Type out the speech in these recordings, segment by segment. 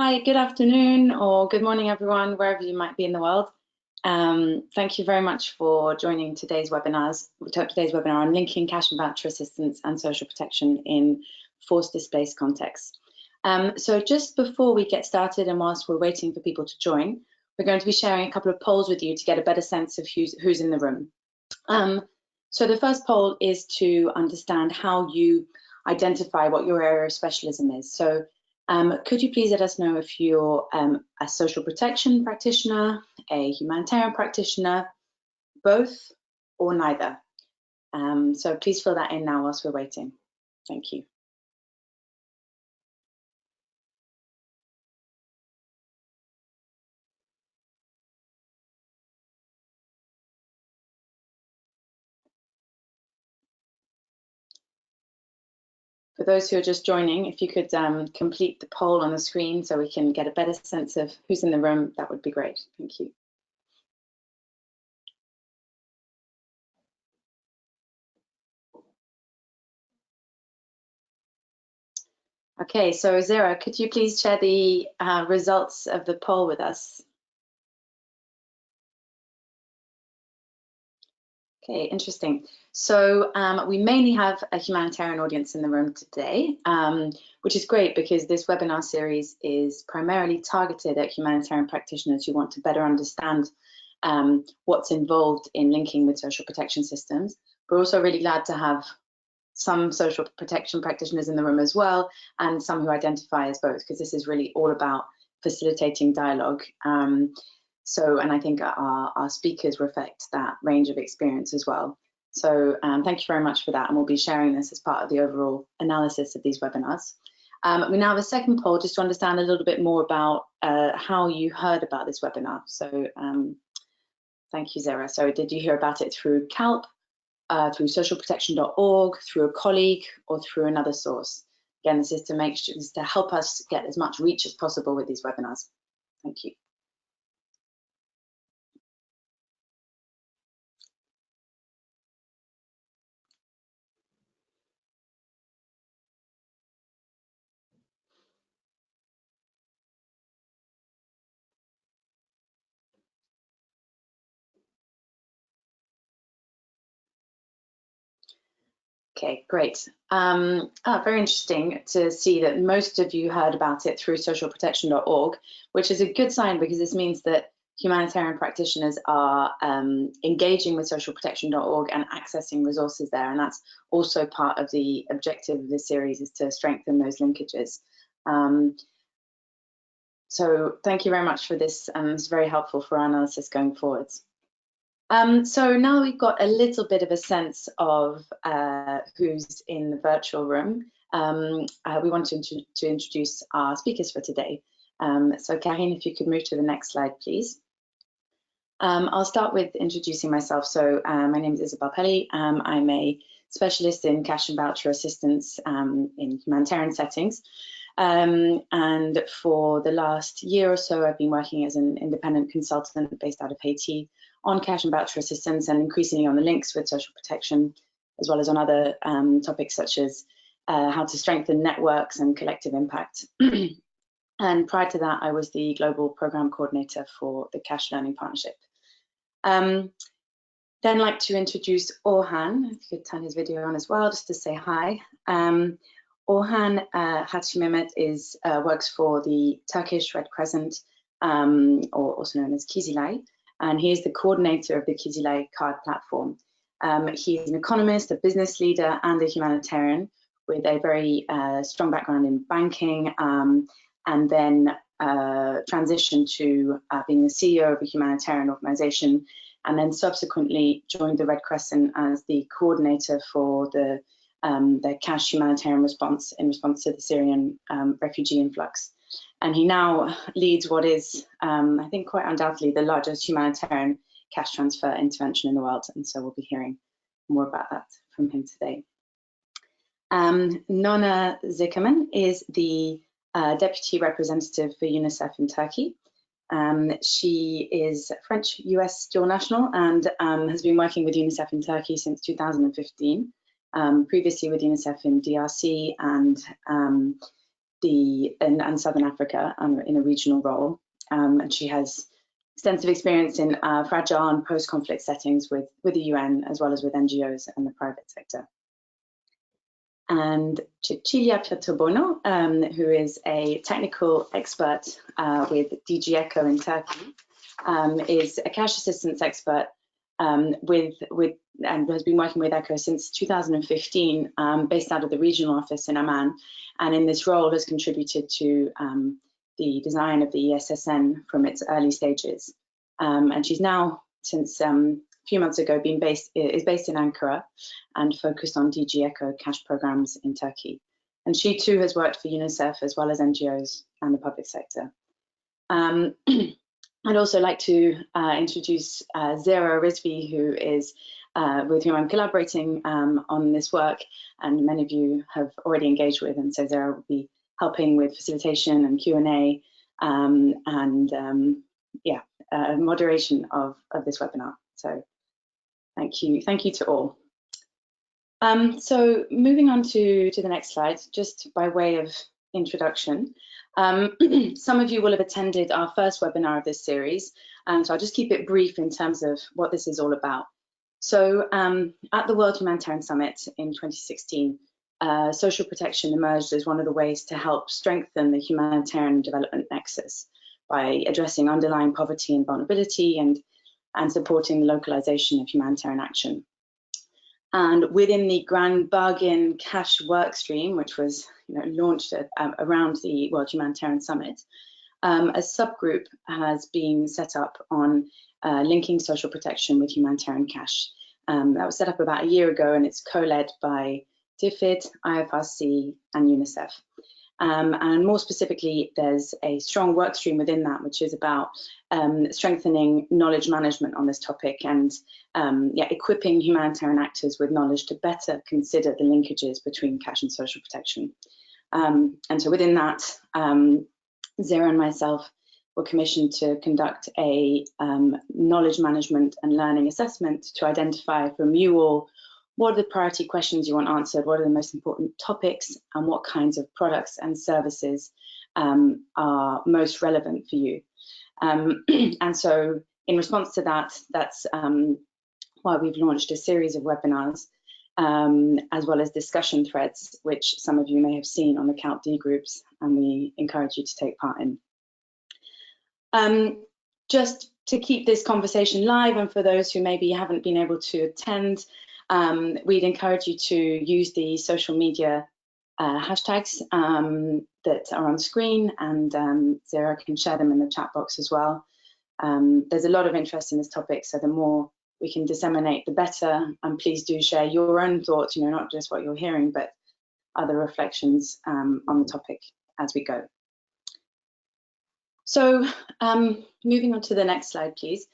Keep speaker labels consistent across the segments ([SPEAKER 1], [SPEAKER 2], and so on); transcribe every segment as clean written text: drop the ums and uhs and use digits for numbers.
[SPEAKER 1] Hi, good afternoon or good morning, everyone, wherever you might be in the world. Thank you very much for joining today's webinar on linking cash and voucher assistance and social protection in forced displaced contexts. So just before we get started and whilst we're waiting for people to join, we're going to be sharing a couple of polls with you to get a better sense of who's in the room. So the first poll is to understand how you identify what your area of specialism is. So could you please let us know if you're a social protection practitioner, a humanitarian practitioner, both, or neither? So please fill that in now whilst we're waiting. Thank you. For those who are just joining, if you could complete the poll on the screen so we can get a better sense of who's in the room, that would be great. Thank you. Okay, so Zara, could you please share the results of the poll with us? Okay, interesting. So we mainly have a humanitarian audience in the room today, which is great because this webinar series is primarily targeted at humanitarian practitioners who want to better understand what's involved in linking with social protection systems. We're also really glad to have some social protection practitioners in the room as well, and some who identify as both, because this is really all about facilitating dialogue. And I think our speakers reflect that range of experience as well. So thank you very much for that, and we'll be sharing this as part of the overall analysis of these webinars. We now have a second poll just to understand a little bit more about how you heard about this webinar. So thank you, Zara. So did you hear about it through CALP, through socialprotection.org, through a colleague, or through another source? Again, this is to help us get as much reach as possible with these webinars. Thank you. Okay, great. Very interesting to see that most of you heard about it through socialprotection.org, which is a good sign because this means that humanitarian practitioners are engaging with socialprotection.org and accessing resources there. And that's also part of the objective of this series, is to strengthen those linkages. So thank you very much for this. It's very helpful for our analysis going forwards. So now we've got a little bit of a sense of who's in the virtual room. We want to introduce our speakers for today. So Karine, if you could move to the next slide, please. I'll start with introducing myself. So my name is Isabelle Pelly. I'm a specialist in cash and voucher assistance in humanitarian settings. And for the last year or so, I've been working as an independent consultant based out of Haiti on cash and voucher assistance, and increasingly on the links with social protection, as well as on other topics such as how to strengthen networks and collective impact. And prior to that, I was the global program coordinator for the Cash Learning Partnership. Then I'd like to introduce Orhan. If you could turn his video on as well, just to say hi. Orhan Hacimehmet works for the Turkish Red Crescent, or also known as Kizilay, and he is the coordinator of the Kizilay card platform. He is an economist, a business leader, and a humanitarian with a very strong background in banking, and then transitioned to being the CEO of a humanitarian organization, and then subsequently joined the Red Crescent as the coordinator for the cash humanitarian response in response to the Syrian refugee influx. And he now leads what is, I think, quite undoubtedly the largest humanitarian cash transfer intervention in the world. And so we'll be hearing more about that from him today. Nona Zicherman is the deputy representative for UNICEF in Turkey. She is French-US dual national and has been working with UNICEF in Turkey since 2015. Previously with UNICEF in DRC and and Southern Africa in a regional role, and she has extensive experience in fragile and post-conflict settings with the UN, as well as with NGOs and the private sector. And Cecilia Pietrobono, who is a technical expert with DG ECHO in Turkey, is a cash assistance expert and has been working with ECHO since 2015, based out of the regional office in Amman, and in this role has contributed to the design of the ESSN from its early stages. And she's now, since a few months ago, is based in Ankara and focused on DG ECHO cash programs in Turkey. And she too has worked for UNICEF as well as NGOs and the public sector. I'd also like to introduce Zera Rizvi, who is with whom I'm collaborating on this work, and many of you have already engaged with, and so Zera will be helping with facilitation and Q&A moderation of this webinar. So thank you to all. So moving on to the next slide, just by way of introduction. Some of you will have attended our first webinar of this series, so I'll just keep it brief in terms of what this is all about. So at the World Humanitarian Summit in 2016, social protection emerged as one of the ways to help strengthen the humanitarian development nexus by addressing underlying poverty and vulnerability and supporting the localization of humanitarian action. And within the Grand Bargain Cash workstream, which was launched around the World Humanitarian Summit, a subgroup has been set up on linking social protection with humanitarian cash. That was set up about a year ago, and it's co-led by DFID, IFRC, and UNICEF. And more specifically, there's a strong work stream within that, which is about strengthening knowledge management on this topic and equipping humanitarian actors with knowledge to better consider the linkages between cash and social protection. And so within that, Zera and myself were commissioned to conduct a knowledge management and learning assessment to identify from you all what are the priority questions you want answered, what are the most important topics, and what kinds of products and services are most relevant for you. And so in response to that, that's why we've launched a series of webinars, as well as discussion threads, which some of you may have seen on the CalcD groups, and we encourage you to take part in. Just to keep this conversation live, and for those who maybe haven't been able to attend, we'd encourage you to use the social media hashtags that are on screen, and Zera can share them in the chat box as well. There's a lot of interest in this topic, so the more we can disseminate, the better. And please do share your own thoughts, not just what you're hearing, but other reflections on the topic as we go. So moving on to the next slide, please.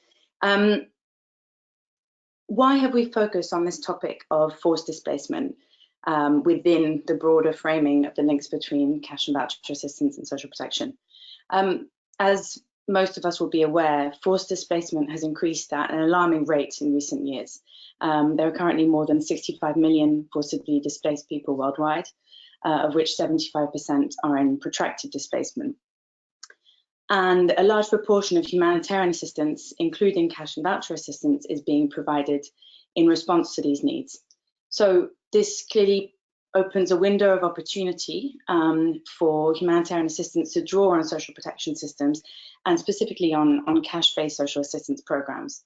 [SPEAKER 1] Why have we focused on this topic of forced displacement within the broader framing of the links between cash and voucher assistance and social protection? As most of us will be aware, forced displacement has increased at an alarming rate in recent years. There are currently more than 65 million forcibly displaced people worldwide, of which 75% are in protracted displacement. And a large proportion of humanitarian assistance, including cash and voucher assistance, is being provided in response to these needs. So this clearly opens a window of opportunity for humanitarian assistance to draw on social protection systems, and specifically on cash-based social assistance programs.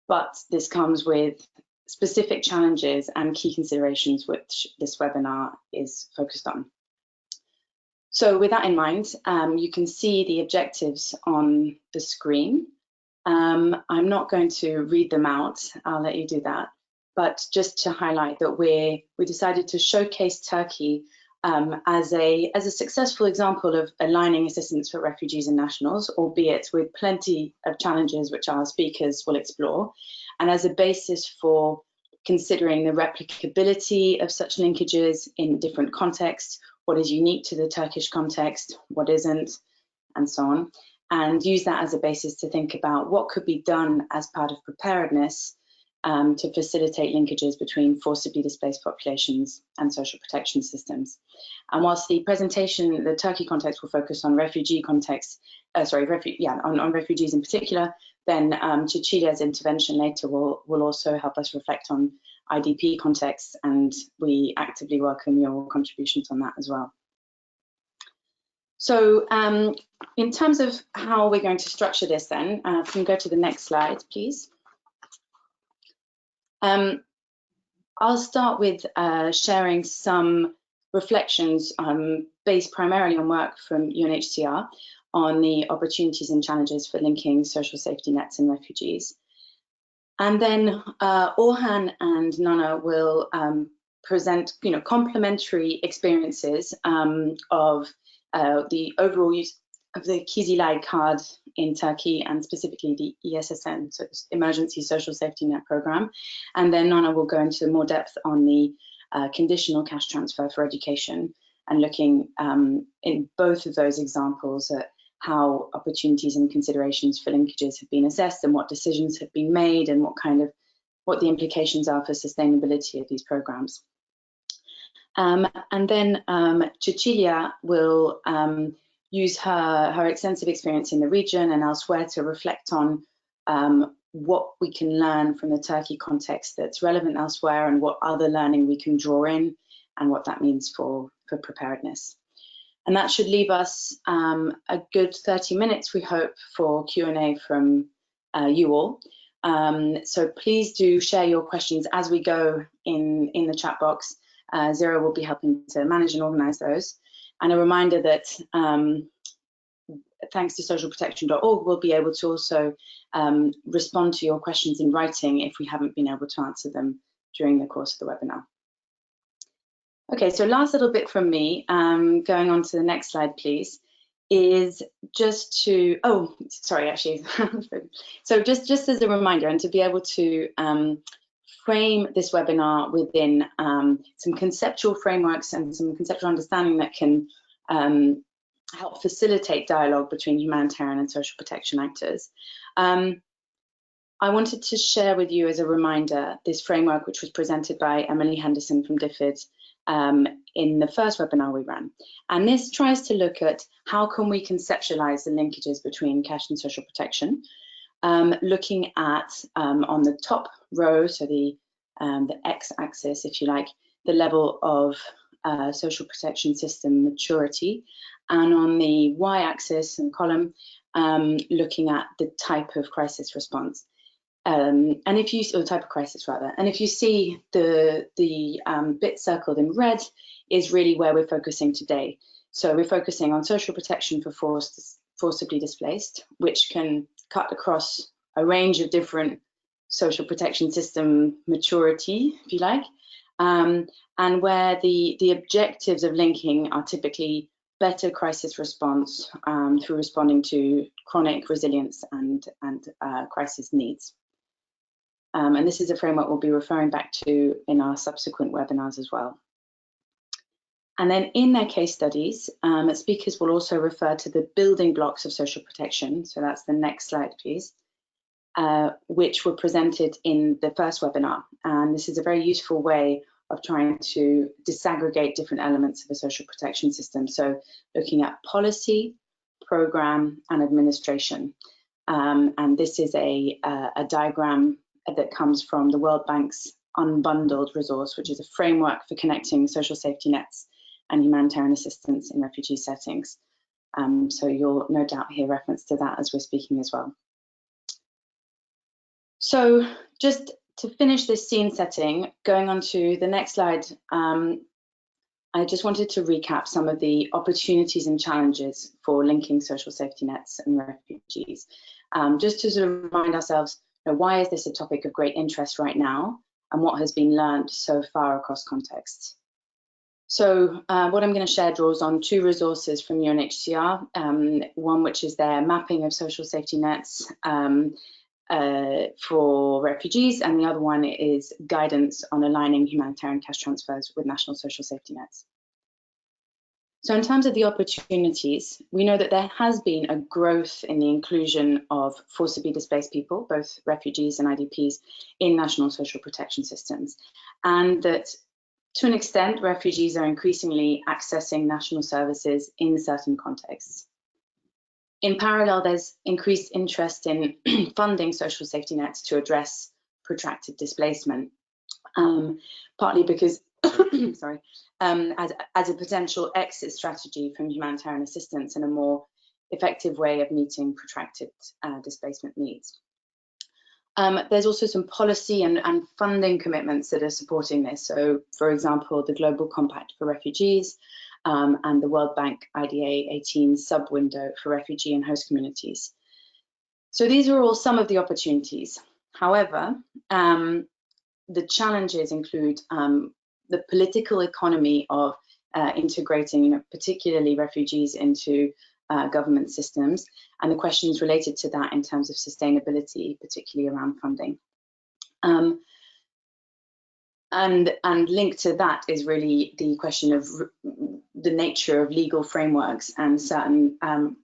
[SPEAKER 1] But this comes with specific challenges and key considerations which this webinar is focused on. So with that in mind, you can see the objectives on the screen. I'm not going to read them out, I'll let you do that. But just to highlight that we decided to showcase Turkey as a successful example of aligning assistance for refugees and nationals, albeit with plenty of challenges which our speakers will explore, and as a basis for considering the replicability of such linkages in different contexts, what is unique to the Turkish context, what isn't, and so on, and use that as a basis to think about what could be done as part of preparedness to facilitate linkages between forcibly displaced populations and social protection systems. And whilst the presentation, the Turkey context, will focus on refugee context, on refugees in particular, then Cecilia's intervention later will also help us reflect on IDP contexts, and we actively welcome your contributions on that as well. So in terms of how we're going to structure this then, if we can go to the next slide, please. I'll start with sharing some reflections based primarily on work from UNHCR on the opportunities and challenges for linking social safety nets and refugees. And then Orhan and Nona will present, complementary experiences of the overall use of the Kizilay card in Turkey, and specifically the ESSN, so Emergency Social Safety Net Program. And then Nona will go into more depth on the conditional cash transfer for education, and looking in both of those examples at how opportunities and considerations for linkages have been assessed, and what decisions have been made, and what the implications are for sustainability of these programs. And then Cecilia will use her extensive experience in the region and elsewhere to reflect on what we can learn from the Turkey context that's relevant elsewhere, and what other learning we can draw in, and what that means for preparedness. And that should leave us a good 30 minutes, we hope, for Q&A from you all. So please do share your questions as we go in the chat box. Zero will be helping to manage and organize those. And a reminder that thanks to socialprotection.org, we'll be able to also respond to your questions in writing if we haven't been able to answer them during the course of the webinar. Okay, so last little bit from me, going on to the next slide, please, is just to, so just as a reminder, and to be able to frame this webinar within some conceptual frameworks and some conceptual understanding that can help facilitate dialogue between humanitarian and social protection actors. I wanted to share with you as a reminder this framework, which was presented by Emily Henderson from DFID in the first webinar we ran. And this tries to look at how can we conceptualize the linkages between cash and social protection, looking at on the top row, so the x-axis, if you like, the level of social protection system maturity, and on the y-axis and column, looking at the type of crisis response. And if you, or type of crisis rather, and if you see the bit circled in red is really where we're focusing today. So we're focusing on social protection for forcibly displaced, which can cut across a range of different social protection system maturity, if you like, and where the objectives of linking are typically better crisis response through responding to chronic resilience and crisis needs. And this is a framework we'll be referring back to in our subsequent webinars as well. And then in their case studies, speakers will also refer to the building blocks of social protection. So that's the next slide, please, which were presented in the first webinar. And this is a very useful way of trying to disaggregate different elements of a social protection system. So looking at policy, program, and administration. And this is a diagram that comes from the World Bank's Unbundled resource, which is a framework for connecting social safety nets and humanitarian assistance in refugee settings. So you'll no doubt hear reference to that as we're speaking as well. So just to finish this scene setting, going on to the next slide, I just wanted to recap some of the opportunities and challenges for linking social safety nets and refugees. Just to sort of remind ourselves, why is this a topic of great interest right now, and what has been learned so far across contexts? So what I'm going to share draws on two resources from UNHCR, one which is their mapping of social safety nets for refugees, and the other one is guidance on aligning humanitarian cash transfers with national social safety nets. So in terms of the opportunities, we know that there has been a growth in the inclusion of forcibly displaced people, both refugees and IDPs, in national social protection systems, and that to an extent, refugees are increasingly accessing national services in certain contexts. In parallel, there's increased interest in funding social safety nets to address protracted displacement, partly because sorry, as a potential exit strategy from humanitarian assistance and a more effective way of meeting protracted displacement needs. There's also some policy and funding commitments that are supporting this. So, for example, the Global Compact for Refugees and the World Bank IDA 18 sub-window for refugee and host communities. So these are all some of the opportunities. However, the challenges include the political economy of integrating, particularly refugees into government systems, and the questions related to that in terms of sustainability, particularly around funding. And linked to that is really the question of the nature of legal frameworks and certain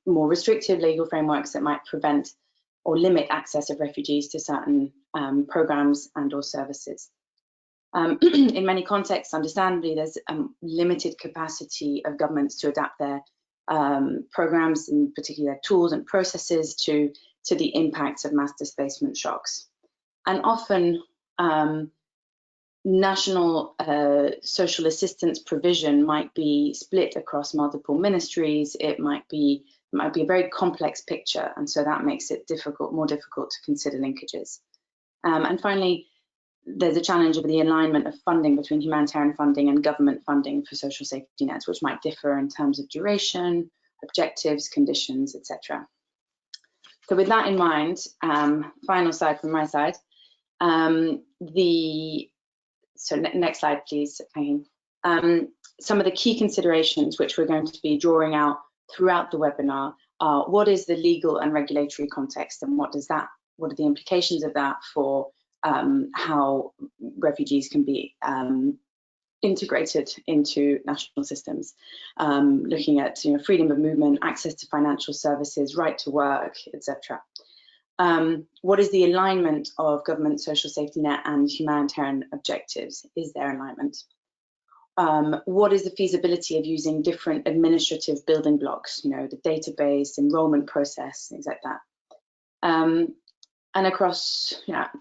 [SPEAKER 1] more restrictive legal frameworks that might prevent or limit access of refugees to certain programs and or services. In many contexts, understandably, there's limited capacity of governments to adapt their programs, and particularly their tools and processes to the impacts of mass displacement shocks. And often, national social assistance provision might be split across multiple ministries. It might be a very complex picture, and so that makes it more difficult to consider linkages. And finally, there's a challenge of the alignment of funding between humanitarian funding and government funding for social safety nets, which might differ in terms of duration, objectives, conditions, etc. So with that in mind, final slide from my side. Next slide, please, Kahin. Some of the key considerations which we're going to be drawing out throughout the webinar are: what is the legal and regulatory context, and what are the implications of that for how refugees can be integrated into national systems, looking at freedom of movement, access to financial services, right to work, etc. What is the alignment of government social safety net and humanitarian objectives? Is there alignment? What is the feasibility of using different administrative building blocks, the database, enrollment process, things like that? And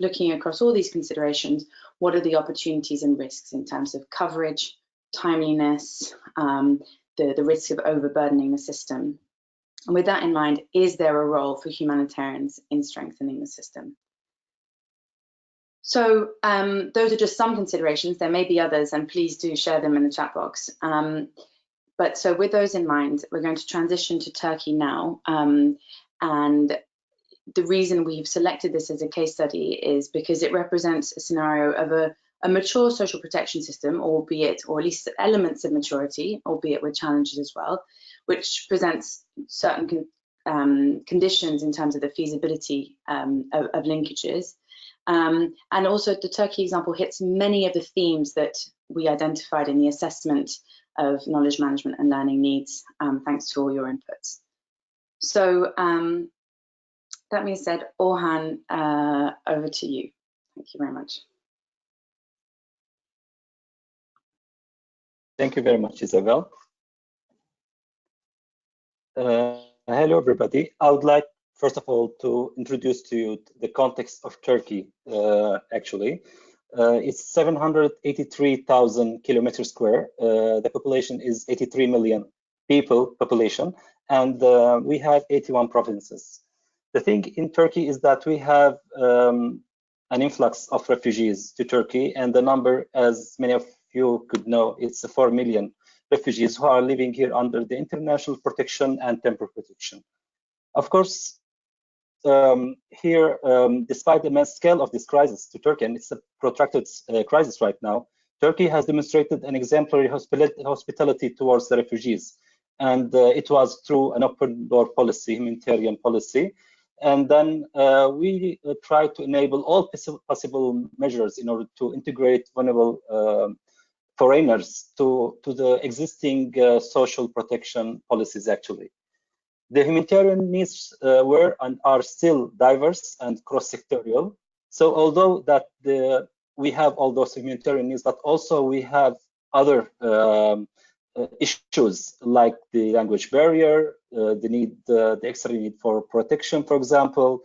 [SPEAKER 1] looking across all these considerations, what are the opportunities and risks in terms of coverage, timeliness, the risk of overburdening the system? And with that in mind, is there a role for humanitarians in strengthening the system? So those are just some considerations. There may be others, and please do share them in the chat box. But so with those in mind, we're going to transition to Turkey now. And the reason we've selected this as a case study is because it represents a scenario of a mature social protection system, or at least elements of maturity, albeit with challenges as well, which presents certain conditions in terms of the feasibility of linkages. And also the Turkey example hits many of the themes that we identified in the assessment of knowledge management and learning needs, thanks to all your inputs. So that being said, Orhan, over to you. Thank you very much.
[SPEAKER 2] Thank you very much, Isabelle. Hello, everybody. I would like, first of all, to introduce to you the context of Turkey, actually. It's 783,000 kilometers square. The population is 83 million people population, and we have 81 provinces. The thing in Turkey is that we have an influx of refugees to Turkey, and the number, as many of you could know, it's 4 million refugees who are living here under the international protection and temporary protection. Of course, here, despite the immense scale of this crisis to Turkey, and it's a protracted crisis right now, Turkey has demonstrated an exemplary hospitality towards the refugees. And it was through an open door policy, humanitarian policy. And then we tried to enable all possible measures in order to integrate vulnerable foreigners to the existing social protection policies actually. The humanitarian needs were and are still diverse and cross-sectorial. So although that we have all those humanitarian needs, but also we have other issues like the language barrier, the extra need for protection, for example,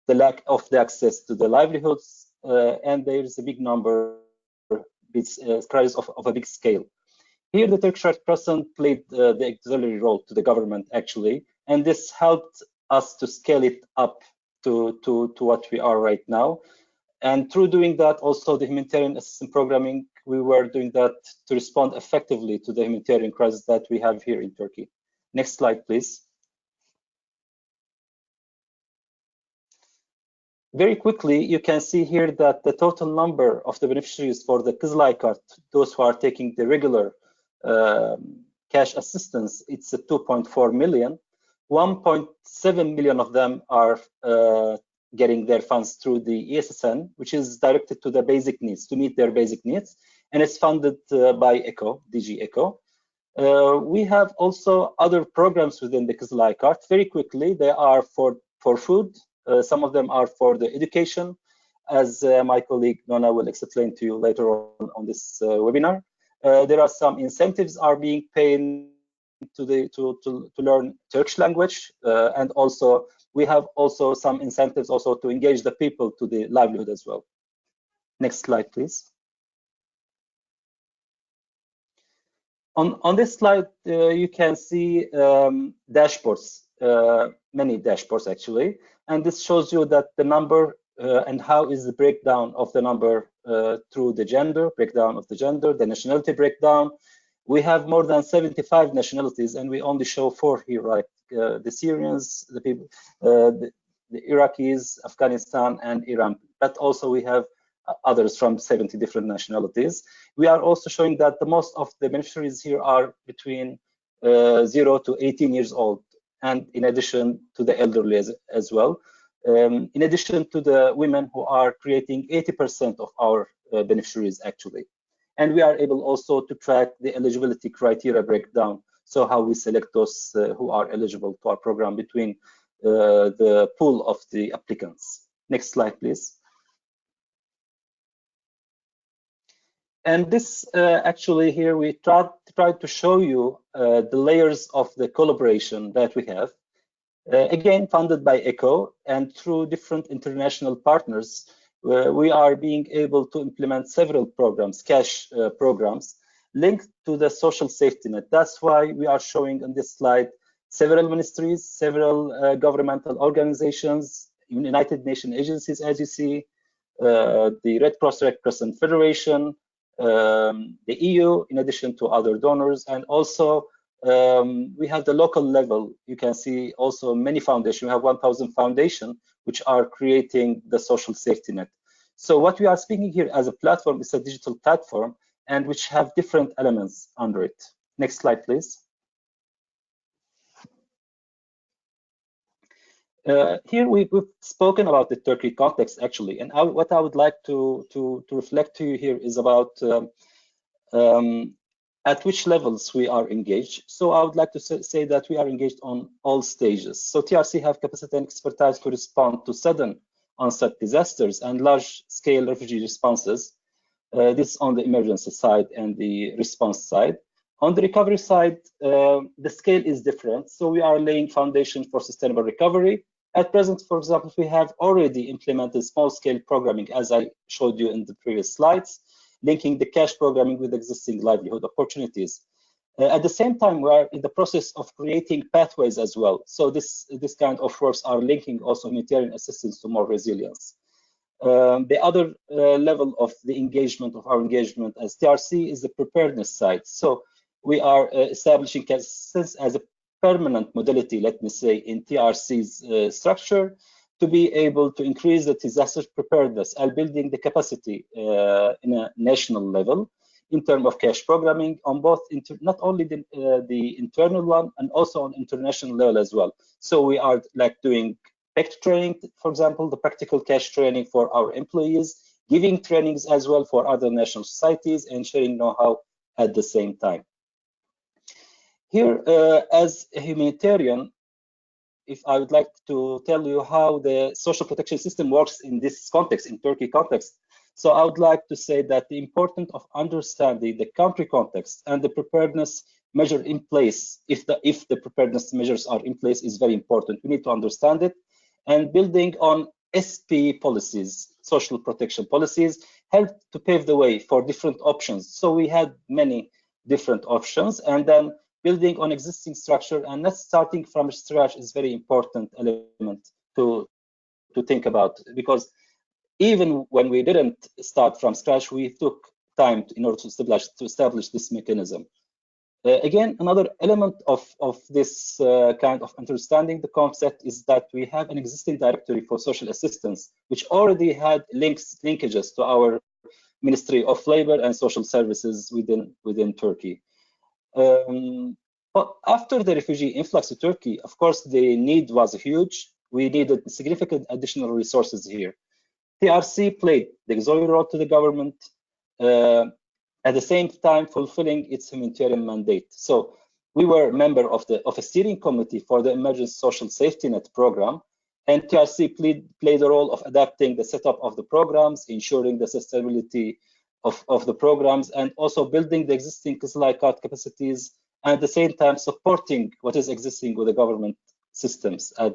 [SPEAKER 2] the lack of the access to the livelihoods, and there is a big number, it's crisis of a big scale. Here, the Turkish Red Crescent played the auxiliary role to the government actually, and this helped us to scale it up to what we are right now. And through doing that, also the humanitarian assistance programming, we were doing that to respond effectively to the humanitarian crisis that we have here in Turkey. Next slide, please. Very quickly, you can see here that the total number of the beneficiaries for the Kızılay card, those who are taking the regular cash assistance, it's 2.4 million. 1.7 million of them are getting their funds through the ESSN, which is directed to the basic needs, to meet their basic needs, and it's funded by ECHO, DG ECHO. We have also other programs within the Kızılay card. Very quickly, they are for food. Some of them are for the education, as my colleague Nona will explain to you later on this webinar. There are some incentives are being paid to learn Turkish language, and also we have also some incentives also to engage the people to the livelihood as well. Next slide, please. On this slide, you can see dashboards, many dashboards actually, and this shows you that the number and how is the breakdown of the number through the gender, breakdown of the gender, the nationality breakdown. We have more than 75 nationalities, and we only show 4 here, right? The Syrians, the people, the Iraqis, Afghanistan, and Iran. But also we have others from 70 different nationalities. We are also showing that the most of the beneficiaries here are between 0 to 18 years old, and in addition to the elderly as well. In addition to the women who are creating 80% of our beneficiaries actually. And we are able also to track the eligibility criteria breakdown. So how we select those who are eligible to our program between the pool of the applicants. Next slide, please. And this actually here we tried to show you the layers of the collaboration that we have. Again, funded by ECHO and through different international partners, we are being able to implement several programs, cash programs, linked to the social safety net. That's why we are showing on this slide several ministries, several governmental organizations, United Nations agencies, as you see, the Red Cross Red Crescent Federation, the EU, in addition to other donors, and also we have the local level. You can see also many foundations. We have 1,000 foundations which are creating the social safety net. So what we are speaking here as a platform is a digital platform and which have different elements under it. Next slide, please. Here we've spoken about the Turkey context actually, and what I would like to reflect to you here is about at which levels we are engaged. So I would like to say that we are engaged on all stages. So TRC have capacity and expertise to respond to sudden onset disasters and large-scale refugee responses. This on the emergency side and the response side. On the recovery side, the scale is different. So we are laying foundation for sustainable recovery. At present, for example, we have already implemented small-scale programming, as I showed you in the previous slides, linking the cash programming with existing livelihood opportunities. At the same time, we are in the process of creating pathways as well. So this kind of works are linking also humanitarian assistance to more resilience. The other level of the engagement of our engagement as TRC is the preparedness side. So we are establishing assistance as a permanent modality, let me say, in TRC's structure to be able to increase the disaster preparedness and building the capacity in a national level in terms of cash programming on both, not only the internal one and also on international level as well. So we are like doing PECT training, for example, the practical cash training for our employees, giving trainings as well for other national societies and sharing know-how at the same time. Here, as a humanitarian, if I would like to tell you how the social protection system works in this context, in Turkey context. So I would like to say that the importance of understanding the country context and the preparedness measure in place, if the preparedness measures are in place, is very important. We need to understand it, and building on SP policies, social protection policies, helped to pave the way for different options. So we had many different options, and then building on existing structure and not starting from scratch is very important element to think about, because even when we didn't start from scratch, we took time in order to establish this mechanism. Again, another element of this kind of understanding the concept is that we have an existing directory for social assistance, which already had linkages to our Ministry of Labor and Social Services within Turkey. But after the refugee influx to Turkey, of course, the need was huge. We needed significant additional resources here. TRC played the auxiliary role to the government, at the same time fulfilling its humanitarian mandate. So we were a member of a steering committee for the Emergency Social Safety Net program, and TRC played the role of adapting the setup of the programs, ensuring the sustainability of the programs, and also building the existing Kızılay card capacities, and at the same time supporting what is existing with the government systems at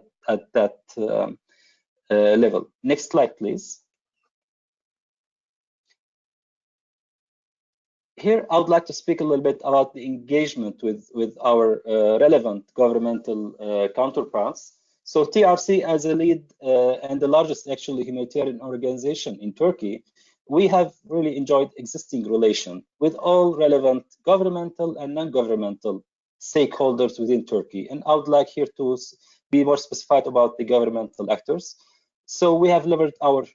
[SPEAKER 2] that level. Next slide, please. Here, I would like to speak a little bit about the engagement with our relevant governmental counterparts. So TRC, as a lead and the largest actually humanitarian organization in Turkey, we have really enjoyed existing relation with all relevant governmental and non-governmental stakeholders within Turkey. And I would like here to be more specified about the governmental actors. So we have leveraged our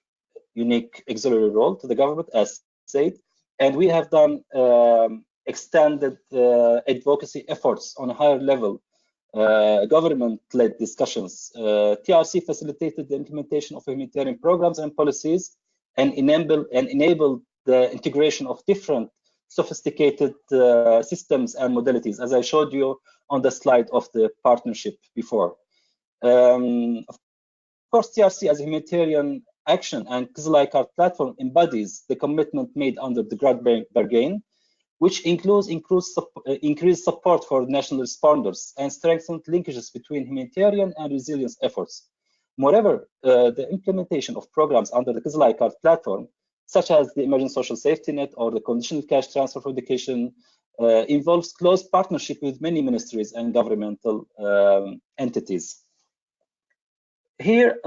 [SPEAKER 2] unique auxiliary role to the government, as said, and we have done extended advocacy efforts on a higher level, government-led discussions. TRC facilitated the implementation of humanitarian programs and policies, and enabled the integration of different sophisticated systems and modalities, as I showed you on the slide of the partnership before. Of course, TRC as a humanitarian action and Kızılay Card platform embodies the commitment made under the Grand Bargain, which includes increased support for national responders and strengthened linkages between humanitarian and resilience efforts. Moreover, the implementation of programs under the Kızılay Card platform, such as the Emergency Social Safety Net or the Conditional Cash Transfer for Education, involves close partnership with many ministries and governmental entities. Here,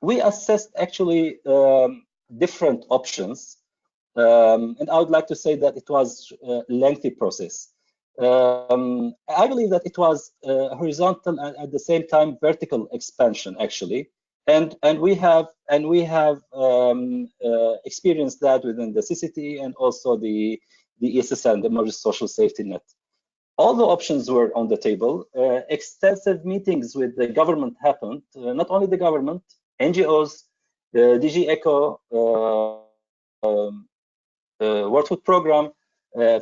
[SPEAKER 2] we assessed actually different options, and I would like to say that it was a lengthy process. I believe that it was horizontal and at the same time vertical expansion actually, and we have experienced that within the CCT and also the ESSN, the Emergency Social Safety Net. All the options were on the table. Extensive meetings with the government happened. Not only the government, NGOs, DG ECHO, World Food Program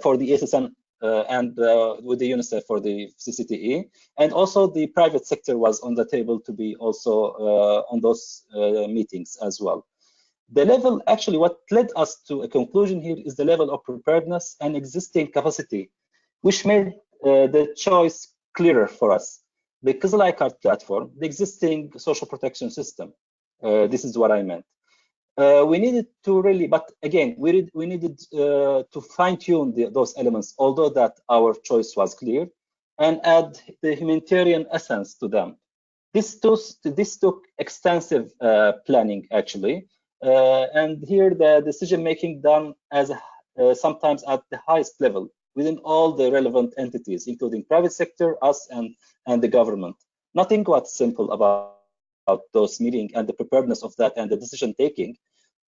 [SPEAKER 2] for the ESSN, and with the UNICEF for the CCTE, and also the private sector was on the table to be also on those meetings as well. The level, actually, what led us to a conclusion here is the level of preparedness and existing capacity, which made the choice clearer for us. The Kızılay Card platform, the existing social protection system. This is what I meant. We needed to really, but again, we needed to fine-tune those elements, although that our choice was clear, and add the humanitarian essence to them. This took extensive planning, actually, and here the decision-making done as sometimes at the highest level within all the relevant entities, including private sector, us, and the government. Nothing was simple about those meetings and the preparedness of that and the decision taking,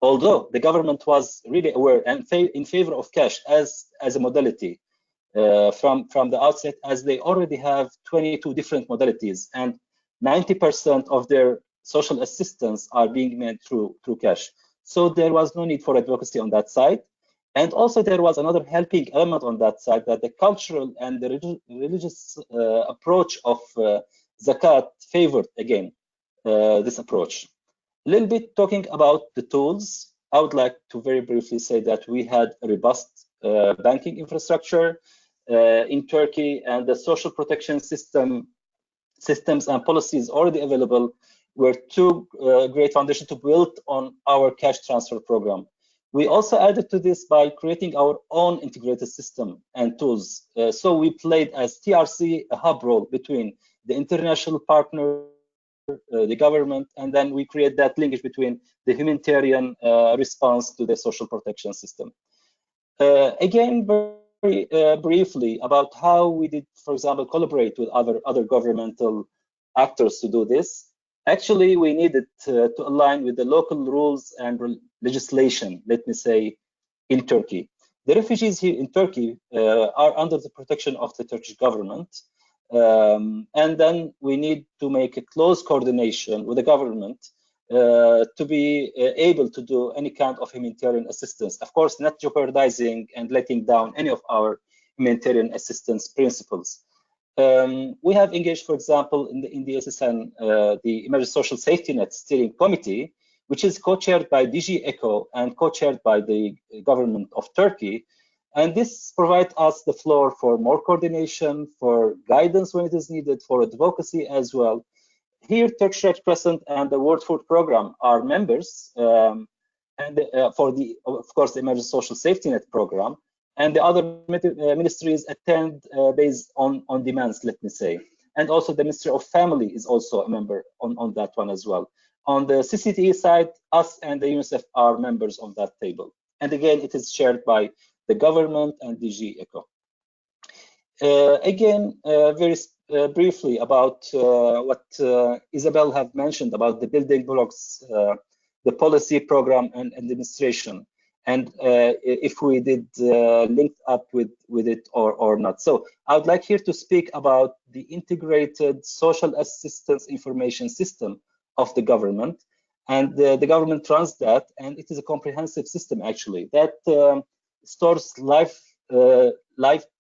[SPEAKER 2] although the government was really aware and in favor of cash as a modality from the outset, as they already have 22 different modalities and 90% of their social assistance are being made through cash. So there was no need for advocacy on that side. And also there was another helping element on that side, that the cultural and the religious approach of zakat favored again this approach. A little bit talking about the tools, I would like to very briefly say that we had a robust banking infrastructure in Turkey, and the social protection systems and policies already available were two great foundations to build on our cash transfer program. We also added to this by creating our own integrated system and tools. So we played as TRC a hub role between the international partner, the government, and then we create that linkage between the humanitarian response to the social protection system. Again, very briefly about how we did, for example, collaborate with other governmental actors to do this. Actually, we needed to align with the local rules and legislation, let me say, in Turkey. The refugees here in Turkey are under the protection of the Turkish government. And then we need to make a close coordination with the government to be able to do any kind of humanitarian assistance. Of course, not jeopardizing and letting down any of our humanitarian assistance principles. We have engaged, for example, in the SSN, the Emergency Social Safety Net Steering Committee, which is co-chaired by DG ECHO and co-chaired by the government of Turkey. And this provides us the floor for more coordination, for guidance when it is needed, for advocacy as well. Here, Turkish Red Crescent and the World Food Program are members, and for the, of course, the Emergency Social Safety Net Program, and the other ministries attend based on demands, let me say. And also the Ministry of Family is also a member on that one as well. On the CCTE side, us and the UNICEF are members on that table. And again, it is shared by the government and DG ECHO. Again, very briefly about what Isabelle have mentioned about the building blocks, the policy, program, and administration, and if we did link up with it or not. So I would like here to speak about the integrated social assistance information system of the government, and the government runs that, and it is a comprehensive system actually that stores live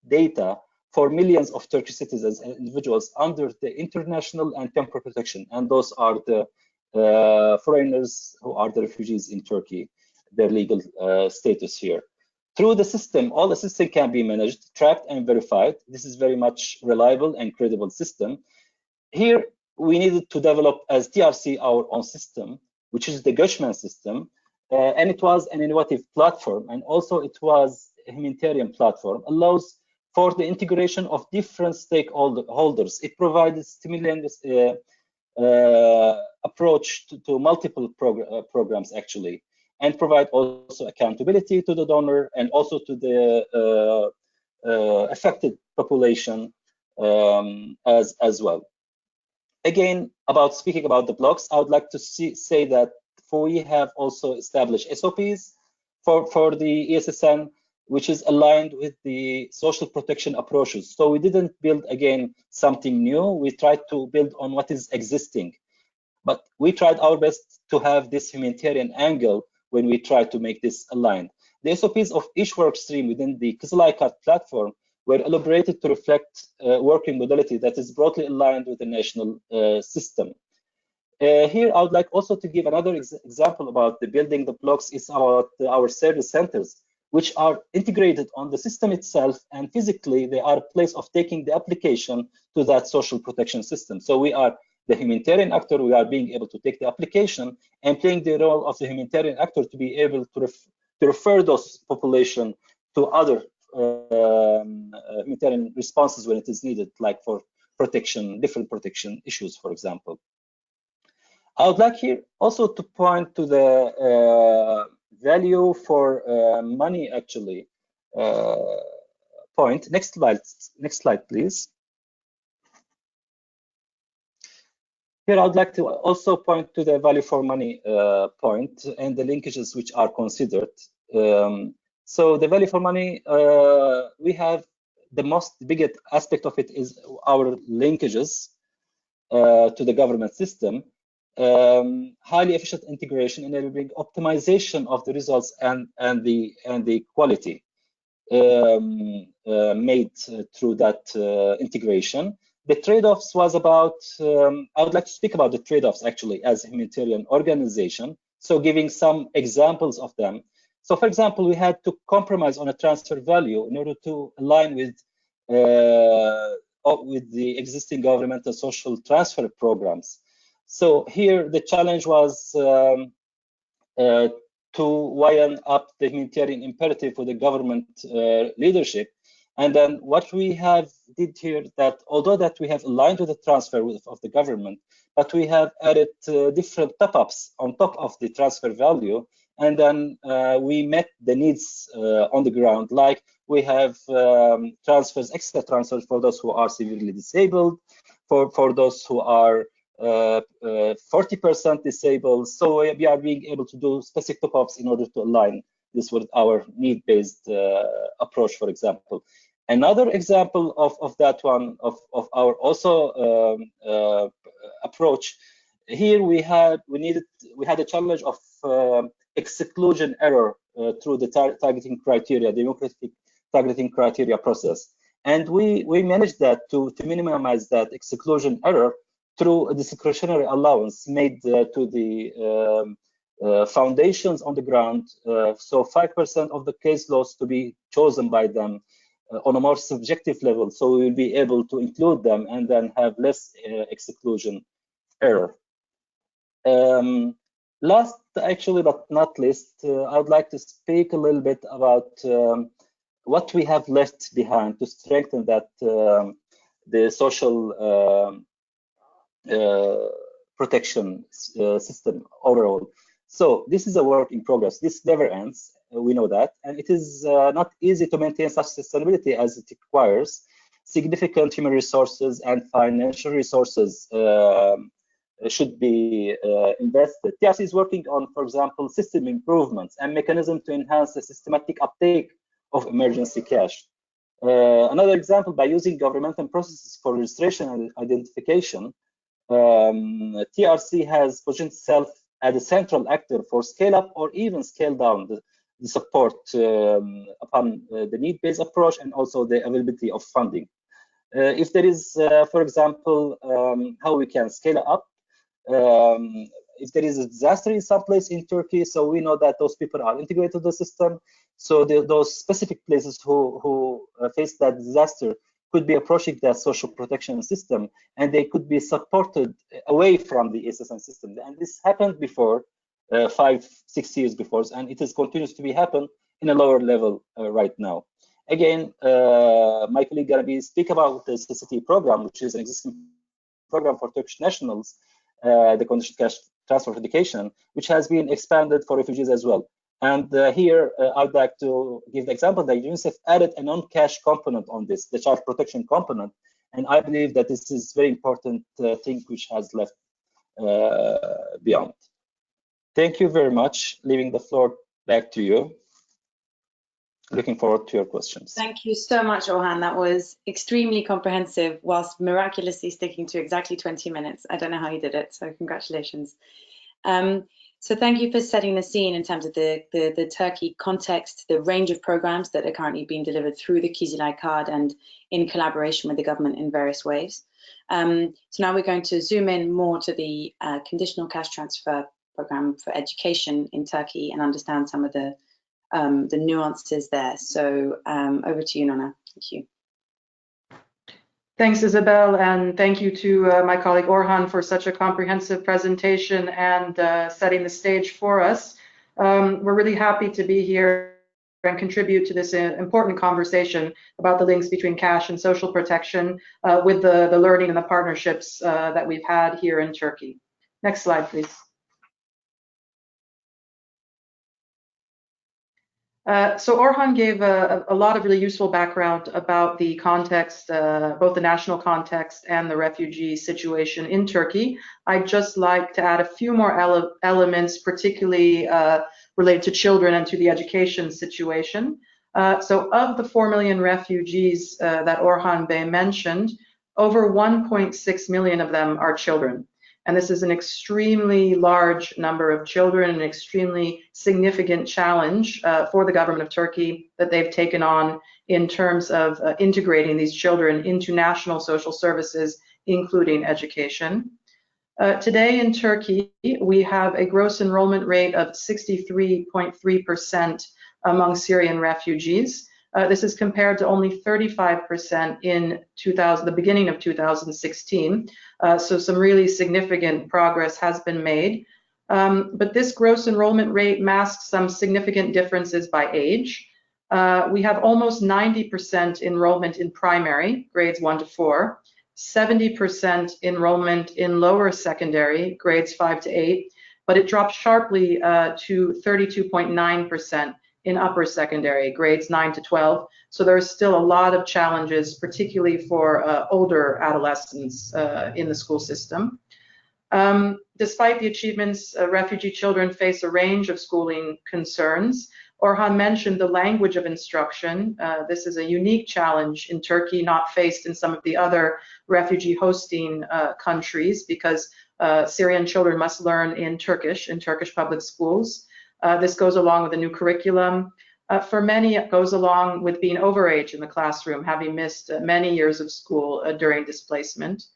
[SPEAKER 2] data for millions of Turkish citizens and individuals under the international and temporary protection. And those are the foreigners who are the refugees in Turkey, their legal status here. Through the system, all the system can be managed, tracked, and verified. This is very much reliable and credible system. Here, we needed to develop as TRC our own system, which is the Göçmen system. And it was an innovative platform, and also it was a humanitarian platform, allows for the integration of different stakeholders. It provides a stimulus approach to multiple programs actually, and provide also accountability to the donor and also to the affected population as well. Again, speaking about the blocks, I would like to say that we have also established SOPs for the ESSN, which is aligned with the social protection approaches. So we didn't build, again, something new. We tried to build on what is existing. But we tried our best to have this humanitarian angle when we tried to make this aligned. The SOPs of each work stream within the Kızılay Kart platform were elaborated to reflect working modality that is broadly aligned with the national system. Here, I would like also to give another example about the building the blocks. Is about our service centers, which are integrated on the system itself, and physically they are a place of taking the application to that social protection system. So we are the humanitarian actor, we are being able to take the application and playing the role of the humanitarian actor to be able to refer those population to other humanitarian responses when it is needed, like for protection, different protection issues, for example. I would like here also to point to the value for money actually point. Next slide, please. Here, I would like to also point to the value for money point and the linkages which are considered. So the value for money, we have the biggest aspect of it is our linkages to the government system. highly efficient integration, enabling optimization of the results and the quality made through that integration. The trade-offs was about, I would like to speak about the trade-offs actually as a humanitarian organization. So giving some examples of them. So for example, we had to compromise on a transfer value in order to align with the existing governmental social transfer programs. So here the challenge was to widen up the humanitarian imperative for the government leadership. And then what we have did here that although that we have aligned with the transfer of the government, but we have added different top-ups on top of the transfer value. And then we met the needs on the ground, like we have extra transfers for those who are severely disabled, for those who are 40% disabled. So we are being able to do specific top-ups in order to align this with our need-based approach, for example. Another example of that one, of our also approach, here we had a challenge of exclusion error through the targeting criteria, democratic targeting criteria process. And we managed that to minimize that exclusion error through a discretionary allowance made to the foundations on the ground. So 5% of the case laws to be chosen by them on a more subjective level. So we will be able to include them and then have less exclusion error. Last, actually, but not least, I would like to speak a little bit about what we have left behind to strengthen that the social protection system overall. So this is a work in progress. This never ends. We know that, and it is not easy to maintain such sustainability as it requires significant human resources and financial resources should be invested. TRC is working on, for example, system improvements and mechanisms to enhance the systematic uptake of emergency cash. Another example, by using governmental processes for registration and identification, TRC has positioned itself as a central actor for scale up or even scale down the support upon the need-based approach and also the availability of funding. If there is, for example, how we can scale up, if there is a disaster in some place in Turkey, so we know that those people are integrated to the system. So those specific places who face that disaster could be approaching that social protection system, and they could be supported away from the assistance system. And this happened before, 5-6 years before, and it is continues to be happen in a lower level right now. Again, my colleague gonna speak about the CCT program, which is an existing program for Turkish nationals, the conditional cash transfer education, which has been expanded for refugees as well. And here, I'd like to give the example that UNICEF added a non-cash component on this, the child protection component. And I believe that this is very important thing which has left beyond. Thank you very much. Leaving the floor back to you. Looking forward to your questions.
[SPEAKER 1] Thank you so much, Orhan. That was extremely comprehensive, whilst miraculously sticking to exactly 20 minutes. I don't know how you did it, so congratulations. So thank you for setting the scene in terms of the Turkey context, the range of programs that are currently being delivered through the Kizilay card and in collaboration with the government in various ways. So now we're going to zoom in more to the conditional cash transfer program for education in Turkey and understand some of the nuances there. So over to you, Nona. Thank you.
[SPEAKER 3] Thanks, Isabelle, and thank you to my colleague Orhan for such a comprehensive presentation and setting the stage for us. We're really happy to be here and contribute to this important conversation about the links between cash and social protection with the learning and the partnerships that we've had here in Turkey. Next slide, please. So Orhan gave a lot of really useful background about the context, both the national context and the refugee situation in Turkey. I'd just like to add a few more elements, particularly related to children and to the education situation. So of the 4 million refugees that Orhan Bey mentioned, over 1.6 million of them are children. And this is an extremely large number of children, an extremely significant challenge for the government of Turkey that they've taken on in terms of integrating these children into national social services, including education. Today in Turkey, we have a gross enrollment rate of 63.3% among Syrian refugees. This is compared to only 35% in the beginning of 2016. So some really significant progress has been made. But this gross enrollment rate masks some significant differences by age. We have almost 90% enrollment in primary, grades 1 to 4, 70% enrollment in lower secondary, grades 5 to 8, but it dropped sharply to 32.9% in upper secondary, grades 9 to 12. So there's still a lot of challenges, particularly for older adolescents in the school system. Despite the achievements, refugee children face a range of schooling concerns. Orhan mentioned the language of instruction. This is a unique challenge in Turkey, not faced in some of the other refugee hosting countries, because Syrian children must learn in Turkish public schools. This goes along with a new curriculum. For many, it goes along with being overage in the classroom, having missed many years of school during displacement.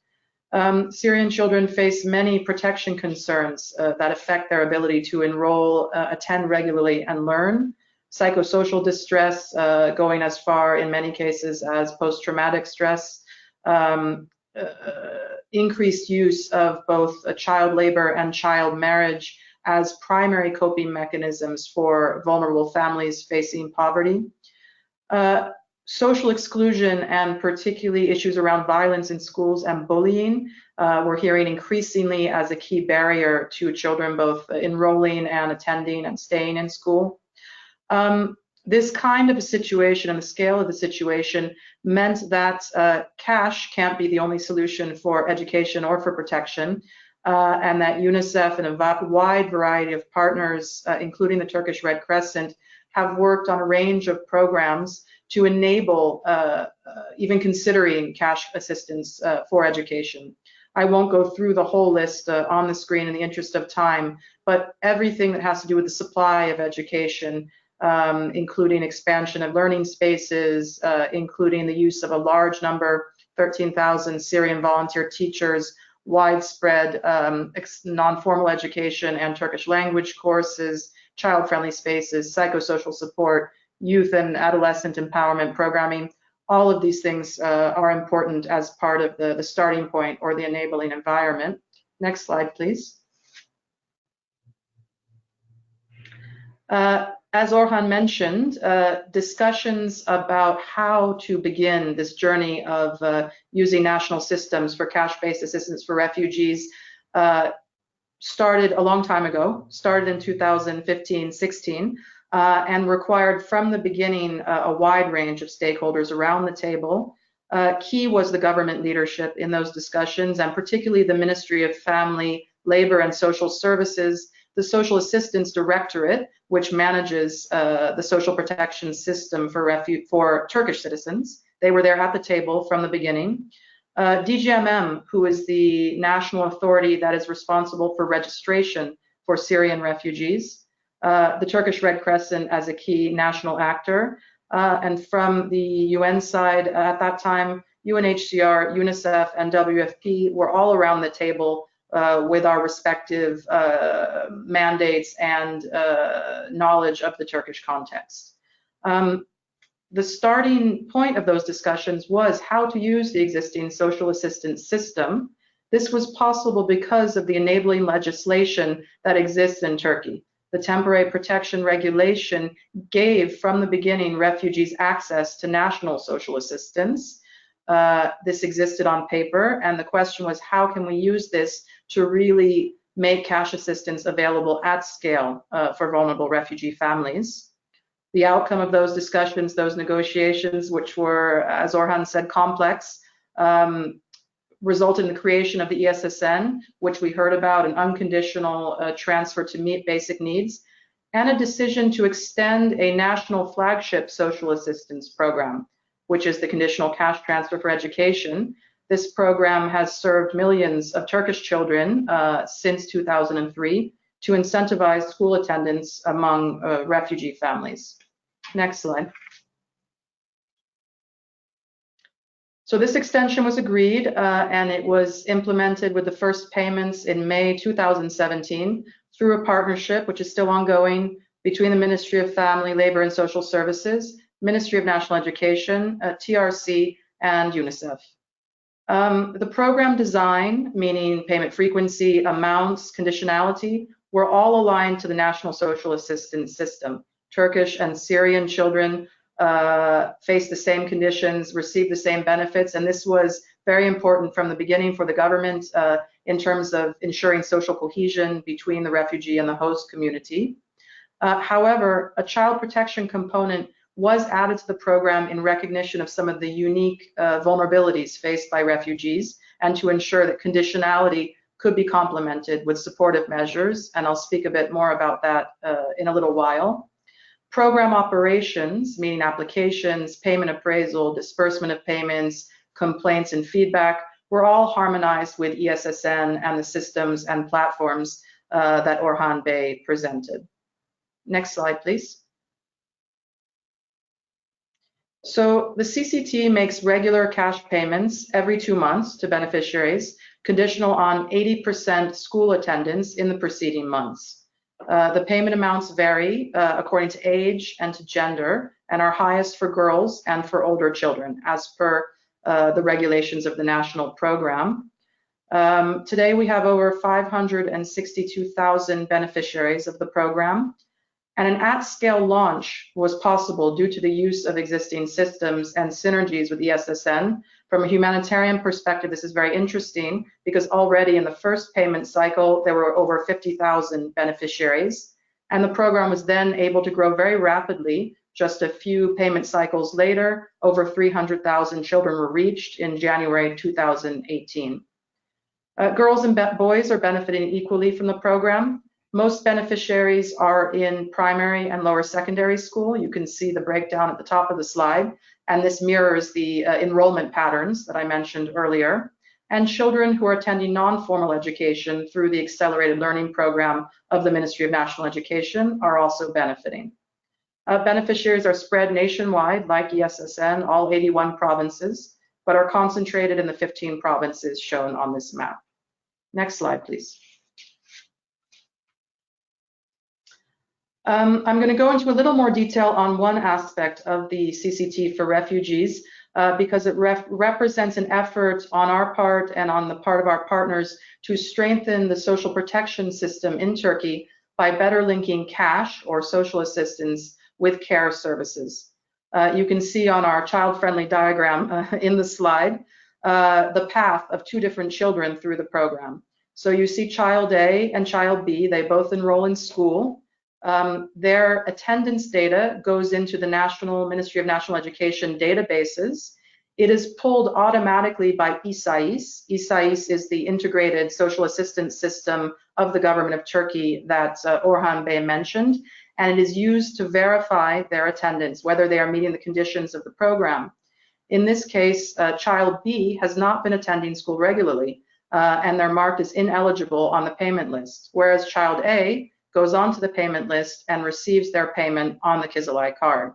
[SPEAKER 3] Syrian children face many protection concerns that affect their ability to enroll, attend regularly, and learn. Psychosocial distress, going as far in many cases as post-traumatic stress, increased use of both child labor and child marriage as primary coping mechanisms for vulnerable families facing poverty. Social exclusion, and particularly issues around violence in schools and bullying, we're hearing increasingly as a key barrier to children both enrolling and attending and staying in school. This kind of a situation and the scale of the situation meant that cash can't be the only solution for education or for protection, and that UNICEF and a wide variety of partners, including the Turkish Red Crescent, have worked on a range of programs to enable even considering cash assistance for education. I won't go through the whole list on the screen in the interest of time, but everything that has to do with the supply of education, including expansion of learning spaces, including the use of a large number, 13,000 Syrian volunteer teachers, widespread non-formal education and Turkish language courses, child-friendly spaces, psychosocial support, youth and adolescent empowerment programming. All of these things are important as part of the starting point or the enabling environment. Next slide, please. As Orhan mentioned, discussions about how to begin this journey of using national systems for cash-based assistance for refugees started a long time ago, started in 2015-16, and required from the beginning a wide range of stakeholders around the table. Key was the government leadership in those discussions, and particularly the Ministry of Family, Labor and Social Services, the Social Assistance Directorate, which manages the social protection system for Turkish citizens. They were there at the table from the beginning. DGMM, who is the national authority that is responsible for registration for Syrian refugees. The Turkish Red Crescent as a key national actor. And from the UN side at that time, UNHCR, UNICEF, and WFP were all around the table with our respective mandates and knowledge of the Turkish context. The starting point of those discussions was how to use the existing social assistance system. This was possible because of the enabling legislation that exists in Turkey. The Temporary Protection Regulation gave, from the beginning, refugees access to national social assistance. This existed on paper, and the question was, how can we use this to really make cash assistance available at scale for vulnerable refugee families? The outcome of those discussions, those negotiations, which were, as Orhan said, complex, resulted in the creation of the ESSN, which we heard about, an unconditional transfer to meet basic needs, and a decision to extend a national flagship social assistance program, which is the conditional cash transfer for education. this program has served millions of Turkish children since 2003 to incentivize school attendance among refugee families. Next slide. So this extension was agreed and it was implemented with the first payments in May 2017 through a partnership, which is still ongoing, between the Ministry of Family, Labor and Social Services, Ministry of National Education, TRC, and UNICEF. The program design, meaning payment frequency, amounts, conditionality, were all aligned to the National Social Assistance System. Turkish and Syrian children face the same conditions, receive the same benefits, and this was very important from the beginning for the government in terms of ensuring social cohesion between the refugee and the host community. However, a child protection component was added to the program in recognition of some of the unique vulnerabilities faced by refugees and to ensure that conditionality could be complemented with supportive measures, and I'll speak a bit more about that in a little while. Program operations, meaning applications, payment appraisal, disbursement of payments, complaints and feedback, were all harmonized with ESSN and the systems and platforms that Orhan Bey presented. Next slide, please. So the CCT makes regular cash payments every 2 months to beneficiaries, conditional on 80% school attendance in the preceding months. The payment amounts vary according to age and to gender, and are highest for girls and for older children, as per the regulations of the national program. Today we have over 562,000 beneficiaries of the program, and an at-scale launch was possible due to the use of existing systems and synergies with ESSN. From a humanitarian perspective, this is very interesting because already in the first payment cycle, there were over 50,000 beneficiaries, and the program was then able to grow very rapidly. Just a few payment cycles later, over 300,000 children were reached in January 2018. Girls and boys are benefiting equally from the program. Most beneficiaries are in primary and lower secondary school. You can see the breakdown at the top of the slide, and this mirrors the enrollment patterns that I mentioned earlier. And children who are attending non-formal education through the accelerated learning program of the Ministry of National Education are also benefiting. Beneficiaries are spread nationwide, like ESSN, all 81 provinces, but are concentrated in the 15 provinces shown on this map. Next slide, please. I'm going to go into a little more detail on one aspect of the CCT for refugees because it represents an effort on our part and on the part of our partners to strengthen the social protection system in Turkey by better linking cash or social assistance with care services. You can see on our child-friendly diagram in the slide the path of 2 different children through the program. So you see child A and child B, they both enroll in school. Their attendance data goes into the National Ministry of National Education databases. It is pulled automatically by ISAIS. ISAIS is the integrated social assistance system of the government of Turkey that Orhan Bey mentioned, and it is used to verify their attendance, whether they are meeting the conditions of the program. In this case, child B has not been attending school regularly, and they're marked as ineligible on the payment list, whereas child A goes onto the payment list and receives their payment on the Kızılay card.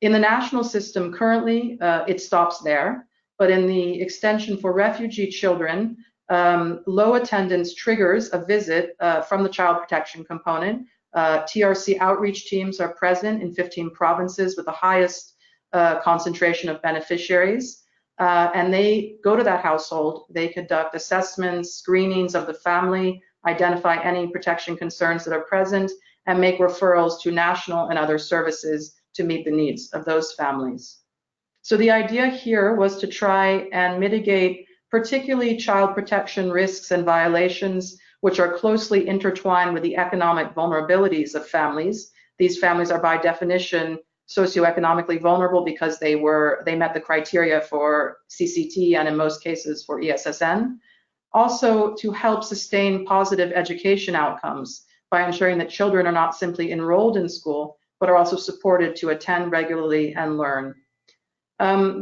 [SPEAKER 3] In the national system currently, it stops there, but in the extension for refugee children, low attendance triggers a visit from the child protection component. TRC outreach teams are present in 15 provinces with the highest concentration of beneficiaries, and they go to that household. They conduct assessments, screenings of the family, identify any protection concerns that are present, and make referrals to national and other services to meet the needs of those families. So the idea here was to try and mitigate particularly child protection risks and violations, which are closely intertwined with the economic vulnerabilities of families. These families are by definition socioeconomically vulnerable because they met the criteria for CCT and in most cases for ESSN. Also to help sustain positive education outcomes by ensuring that children are not simply enrolled in school, but are also supported to attend regularly and learn.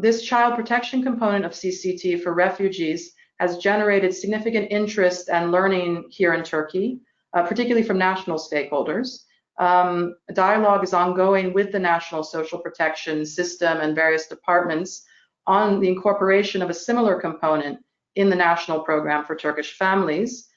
[SPEAKER 3] This child protection component of CCT for refugees has generated significant interest and learning here in Turkey, particularly from national stakeholders. A dialogue is ongoing with the national social protection system and various departments on the incorporation of a similar component in the national program for Turkish families.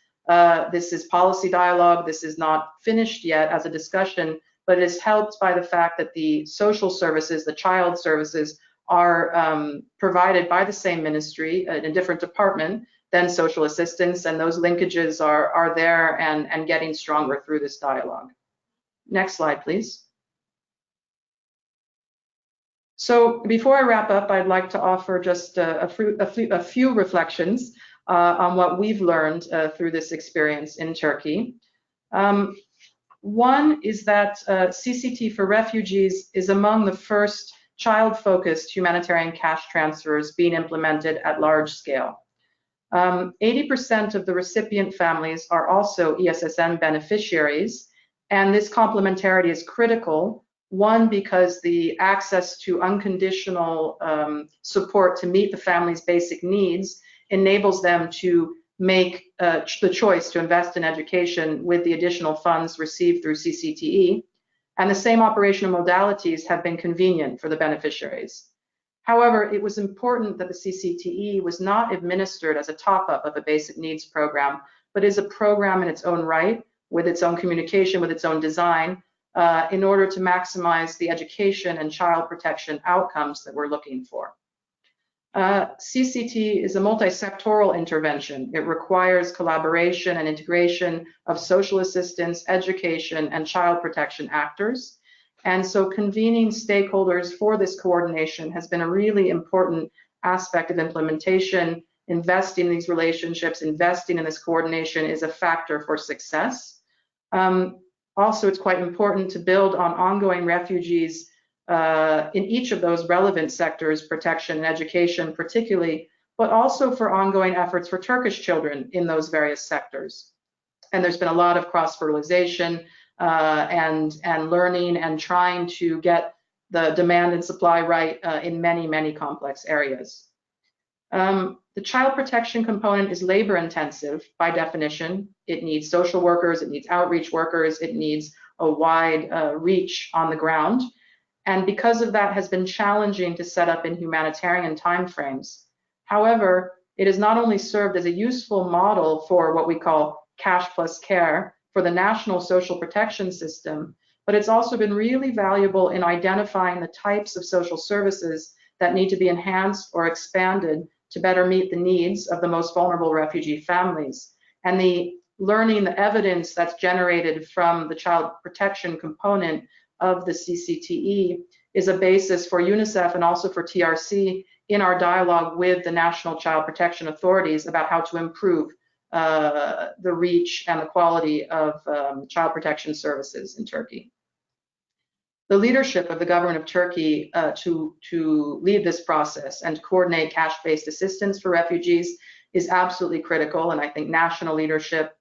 [SPEAKER 3] This is policy dialogue. This is not finished yet as a discussion, but it is helped by the fact that the social services, the child services, are provided by the same ministry in a different department than social assistance, and those linkages are there and getting stronger through this dialogue. Next slide, please. So before I wrap up, I'd like to offer just a few reflections on what we've learned through this experience in Turkey. One is that CCT for refugees is among the first child-focused humanitarian cash transfers being implemented at large scale. 80% of the recipient families are also ESSM beneficiaries, and this complementarity is critical. One, because the access to unconditional support to meet the family's basic needs enables them to make the choice to invest in education with the additional funds received through CCTE, and the same operational modalities have been convenient for the beneficiaries. However, it was important that the CCTE was not administered as a top-up of a basic needs program, but is a program in its own right, with its own communication, with its own design, in order to maximize the education and child protection outcomes that we're looking for. CCT is a multi-sectoral intervention. It requires collaboration and integration of social assistance, education, and child protection actors. And so convening stakeholders for this coordination has been a really important aspect of implementation. Investing in these relationships, investing in this coordination is a factor for success. Also, it's quite important to build on ongoing refugees in each of those relevant sectors, protection and education particularly, but also for ongoing efforts for Turkish children in those various sectors. And there's been a lot of cross-fertilization and learning and trying to get the demand and supply right in many, many complex areas. The child protection component is labor intensive by definition. It needs social workers, it needs outreach workers, it needs a wide reach on the ground. And because of that, has been challenging to set up in humanitarian timeframes. However, it has not only served as a useful model for what we call cash plus care for the national social protection system, but it's also been really valuable in identifying the types of social services that need to be enhanced or expanded to better meet the needs of the most vulnerable refugee families. And the learning, the evidence that's generated from the child protection component of the CCTE is a basis for UNICEF and also for TRC in our dialogue with the national child protection authorities about how to improve the reach and the quality of child protection services in Turkey. The leadership of the government of Turkey to lead this process and to coordinate cash-based assistance for refugees is absolutely critical, and I think national leadership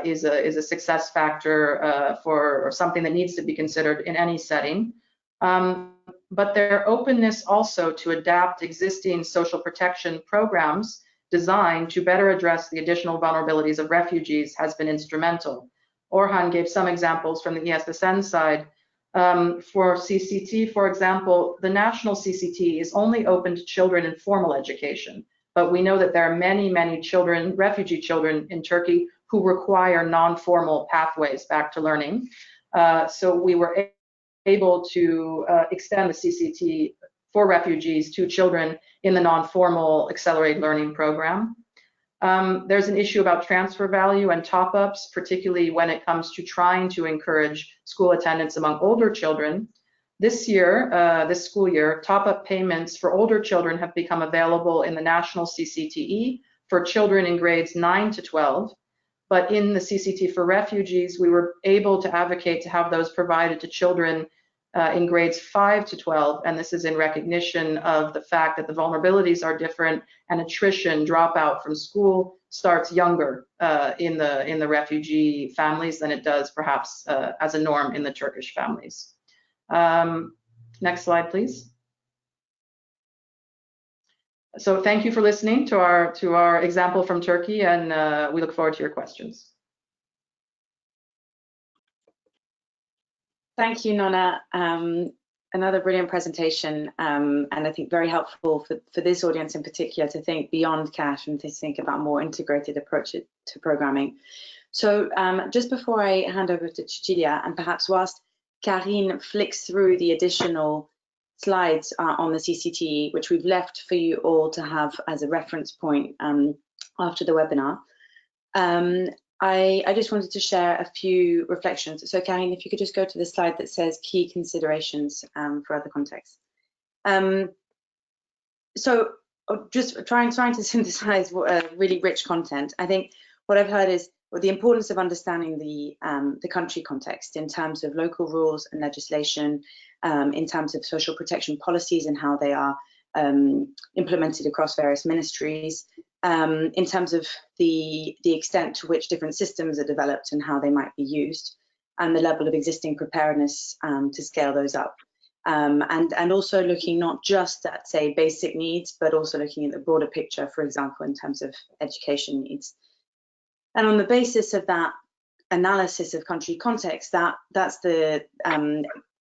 [SPEAKER 3] is a success factor for something that needs to be considered in any setting. But their openness also to adapt existing social protection programs designed to better address the additional vulnerabilities of refugees has been instrumental. Orhan gave some examples from the ESSN side. For CCT, for example, the national CCT is only open to children in formal education, but we know that there are many, many children, refugee children in Turkey who require non-formal pathways back to learning. So we were able to extend the CCT for refugees to children in the non-formal accelerated learning program. There's an issue about transfer value and top-ups, particularly when it comes to trying to encourage school attendance among older children. This year, this school year, top-up payments for older children have become available in the national CCTE for children in grades 9 to 12. But in the CCT for refugees, we were able to advocate to have those provided to children in grades 5 to 12, and this is in recognition of the fact that the vulnerabilities are different and attrition, dropout from school starts younger in the refugee families than it does perhaps as a norm in the Turkish families. Next slide, please. So thank you for listening to our example from Turkey, and we look forward to your questions.
[SPEAKER 1] Thank you, Nona. Another brilliant presentation, and I think very helpful for this audience in particular to think beyond cash and to think about more integrated approaches to programming. So just before I hand over to Cecilia, and perhaps whilst Karine flicks through the additional slides on the CCT, which we've left for you all to have as a reference point after the webinar, I just wanted to share a few reflections. So Karine, if you could just go to the slide that says key considerations for other contexts. So just trying to synthesize really rich content. I think what I've heard is the importance of understanding the country context in terms of local rules and legislation, in terms of social protection policies and how they are implemented across various ministries, in terms of the extent to which different systems are developed and how they might be used, and the level of existing preparedness to scale those up. And also looking not just at, say, basic needs, but also looking at the broader picture, for example, in terms of education needs. And on the basis of that analysis of country context, that's the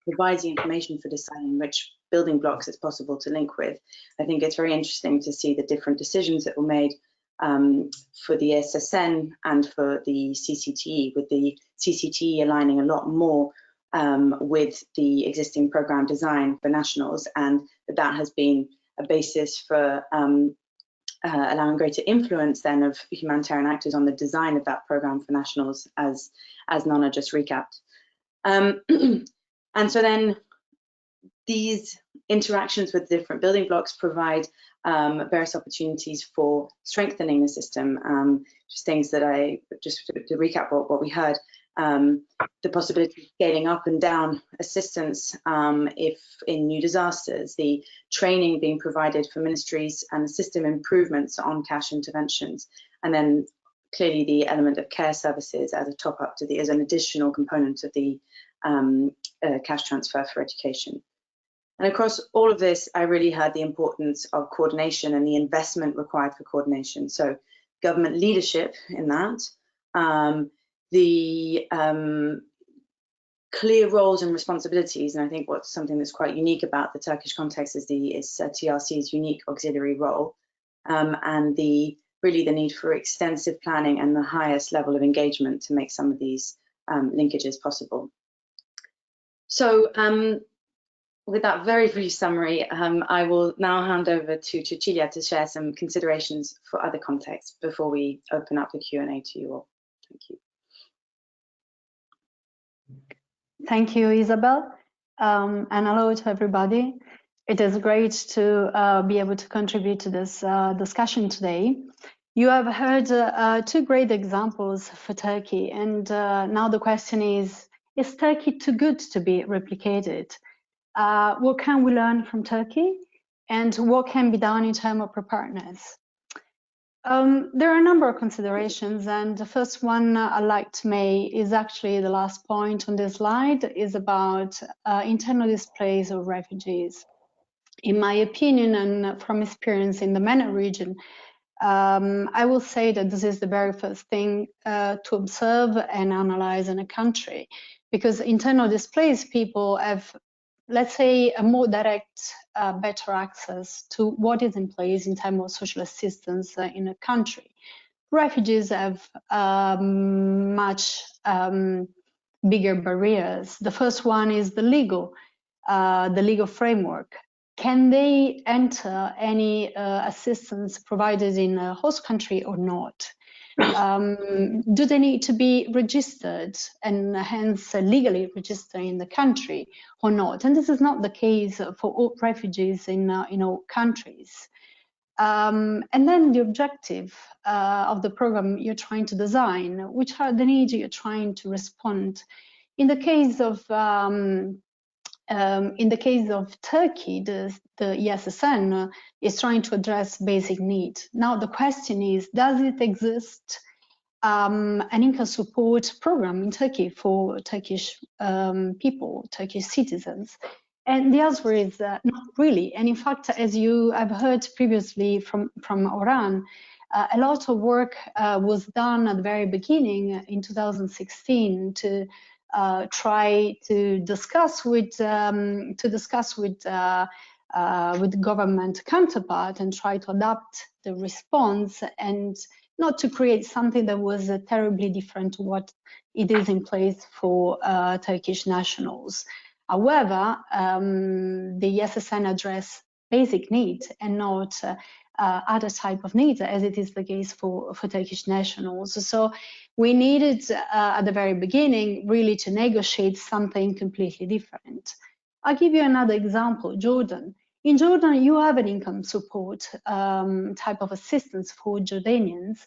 [SPEAKER 1] provides the information for deciding which building blocks it's possible to link with. I think it's very interesting to see the different decisions that were made for the SSN and for the CCT, with the CCT aligning a lot more with the existing program design for nationals, and that has been a basis for allowing greater influence then of humanitarian actors on the design of that program for nationals, as Nona just recapped. And so then these interactions with different building blocks provide various opportunities for strengthening the system. Just things that just to recap what we heard, the possibility of scaling up and down assistance if in new disasters, the training being provided for ministries and the system improvements on cash interventions, and then clearly the element of care services as a top up to as an additional component of the cash transfer for education. And across all of this, I really heard the importance of coordination and the investment required for coordination. So government leadership in that, the clear roles and responsibilities, and I think what's something that's quite unique about the Turkish context is TRC's unique auxiliary role, and really the need for extensive planning and the highest level of engagement to make some of these linkages possible. So with that very brief summary, I will now hand over to Cecilia to share some considerations for other contexts before we open up the Q&A to you all. Thank you.
[SPEAKER 4] Thank you, Isabelle, and hello to everybody. It is great to be able to contribute to this discussion today. You have heard two great examples for Turkey, and now the question is Turkey too good to be replicated? What can we learn from Turkey, and what can be done in terms of preparedness? There are a number of considerations, and the first one I'd like to make is actually the last point on this slide, is about internal displaced or refugees. In my opinion, and from experience in the MENA region, I will say that this is the very first thing to observe and analyze in a country, because internal displaced people have, let's say, a more direct, better access to what is in place in terms of social assistance in a country. Refugees have much bigger barriers. The first one is the legal framework. Can they enter any assistance provided in a host country or not? Do they need to be registered and hence legally registered in the country or not? And this is not the case for all refugees in all countries. And then the objective of the program you're trying to design, which are the needs you're trying to respond. In the case of Turkey, the ESSN is trying to address basic needs. Now the question is, does it exist an income support program in Turkey for Turkish people, Turkish citizens? And the answer is not really. And in fact, as you have heard previously from Orhan, a lot of work was done at the very beginning in 2016 to try to discuss with government counterpart and try to adapt the response and not to create something that was terribly different to what it is in place for Turkish nationals. However, the SSN address basic needs and not other type of needs, as it is the case for Turkish nationals. So we needed at the very beginning really to negotiate something completely different. I'll give you another example, Jordan. In Jordan, you have an income support type of assistance for Jordanians,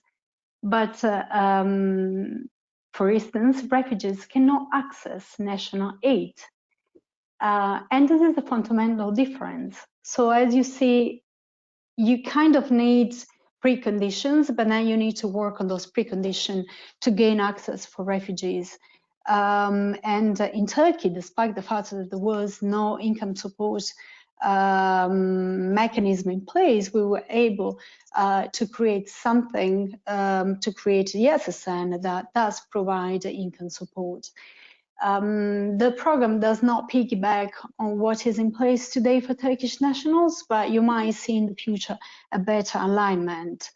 [SPEAKER 4] but for instance, refugees cannot access national aid. And this is a fundamental difference. So as you see, you kind of need preconditions, but then you need to work on those preconditions to gain access for refugees. And in Turkey, despite the fact that there was no income support mechanism in place, we were able to create something, to create the SSN that does provide income support. The program does not piggyback on what is in place today for Turkish nationals, but you might see in the future a better alignment,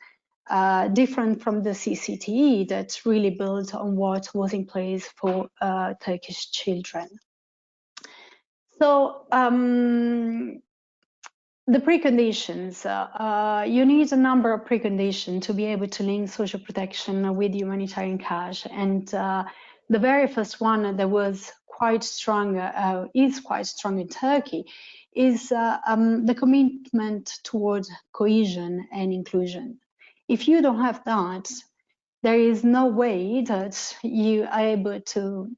[SPEAKER 4] different from the CCTE that's really built on what was in place for Turkish children. So the preconditions, you need a number of preconditions to be able to link social protection with humanitarian cash. And the very first one that was quite strong, is quite strong in Turkey, is the commitment toward cohesion and inclusion. If you don't have that, there is no way that you are able to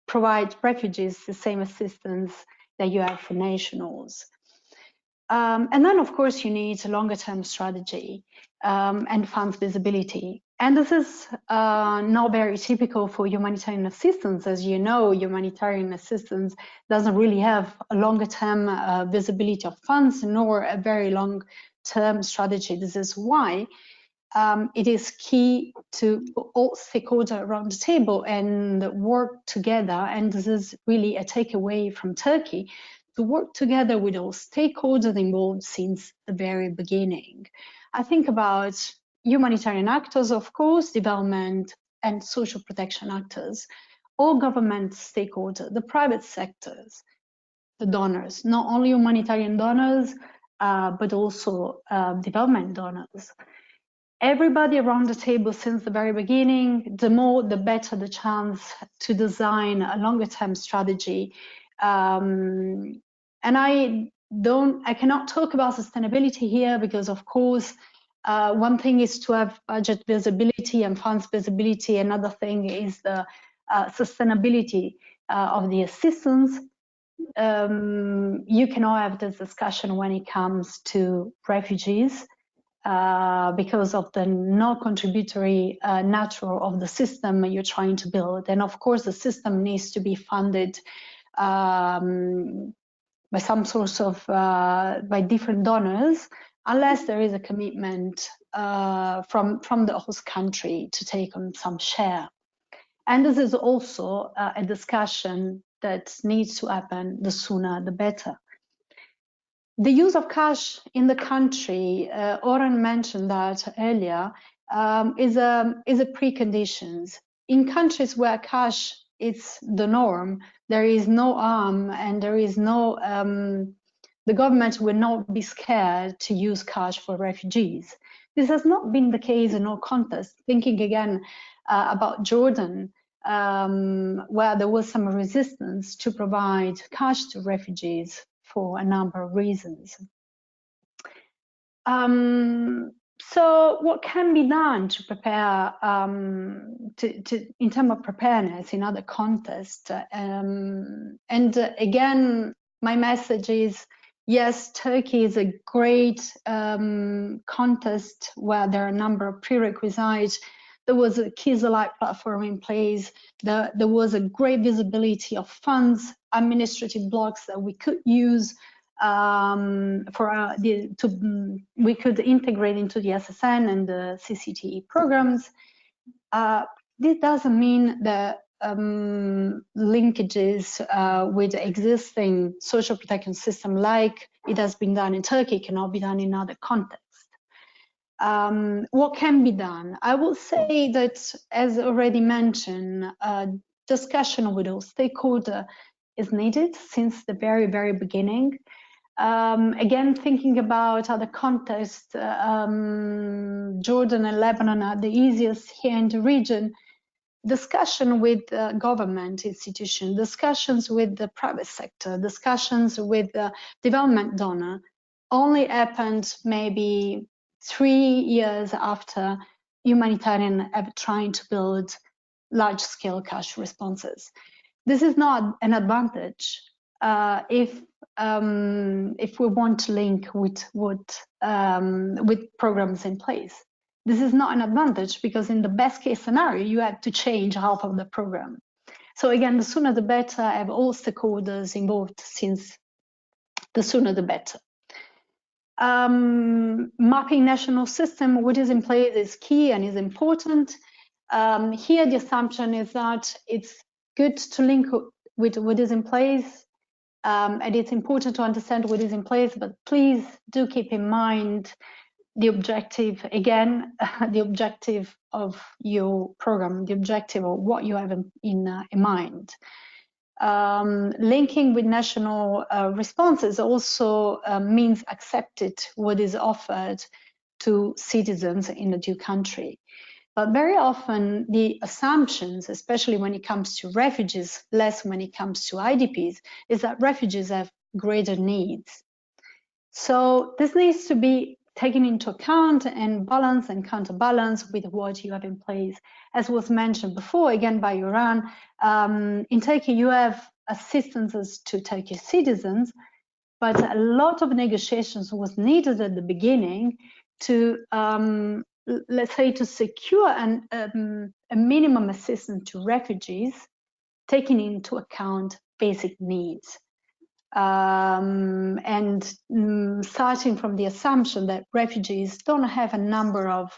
[SPEAKER 4] provide refugees the same assistance that you have for nationals. And then, of course, you need a longer-term strategy and funds visibility. And this is not very typical for humanitarian assistance. As you know, humanitarian assistance doesn't really have a longer-term visibility of funds, nor a very long-term strategy. This is why it is key to put all stakeholders around the table and work together. And this is really a takeaway from Turkey, to work together with all stakeholders involved since the very beginning. I think about humanitarian actors, of course, development and social protection actors, all government stakeholders, the private sectors, the donors, not only humanitarian donors, but also development donors. Everybody around the table since the very beginning, the more, the better the chance to design a longer term strategy. And I cannot talk about sustainability here because, of course, one thing is to have budget visibility and funds visibility. Another thing is the sustainability of the assistance. You cannot have this discussion when it comes to refugees because of the non-contributory nature of the system you're trying to build. And of course, the system needs to be funded by some sorts of, by different donors, unless there is a commitment from the host country to take on some share. And this is also a discussion that needs to happen, the sooner the better. The use of cash in the country, Orhan mentioned that earlier, is a precondition. In countries where cash is the norm, there is no harm and there is no, the government will not be scared to use cash for refugees. This has not been the case in all contexts. Thinking again about Jordan, where there was some resistance to provide cash to refugees for a number of reasons. So what can be done to prepare, in terms of preparedness in other contexts? And again, my message is, yes, Turkey is a great context where there are a number of prerequisites. there was a Kids-alike platform in place. There was a great visibility of funds, administrative blocks that we could use we could integrate into the SSN and the CCTE programs. This doesn't mean that linkages with existing social protection system like it has been done in Turkey cannot be done in other contexts. What can be done? I will say that, as already mentioned, discussion with all stakeholders is needed since the very, very beginning. Again, thinking about other contexts, Jordan and Lebanon are the easiest here in the region. Discussion with government institutions, discussions with the private sector, discussions with the development donor only happened maybe 3 years after humanitarian have trying to build large-scale cash responses. This is not an advantage if we want to link with programs in place. This is not an advantage because in the best case scenario, you have to change half of the program. So again, the sooner the better, have all stakeholders involved, since the sooner the better. Mapping national system, what is in place is key and is important. Here, the assumption is that it's good to link with what is in place, and it's important to understand what is in place, but please do keep in mind the objective, again, the objective of your program, the objective of what you have in mind. Linking with national responses also means accepted what is offered to citizens in a due country. But very often the assumptions, especially when it comes to refugees, less when it comes to IDPs, is that refugees have greater needs. So this needs to be taken into account and balance and counterbalance with what you have in place. As was mentioned before, again by Orhan, in Turkey you have assistances to Turkish citizens, but a lot of negotiations was needed at the beginning to, let's say, to secure a minimum assistance to refugees, taking into account basic needs. And starting from the assumption that refugees don't have a number of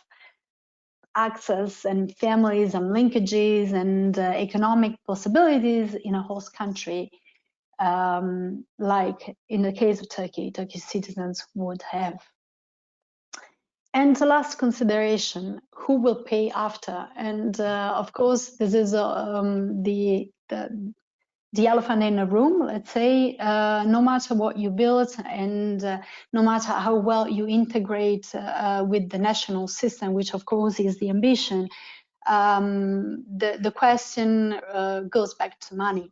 [SPEAKER 4] access and families and linkages and economic possibilities in a host country, like in the case of Turkey, Turkish citizens would have. And the last consideration, who will pay after? And of course, this is the elephant in the room, let's say. No matter what you build and no matter how well you integrate with the national system, which of course is the ambition, the question goes back to money.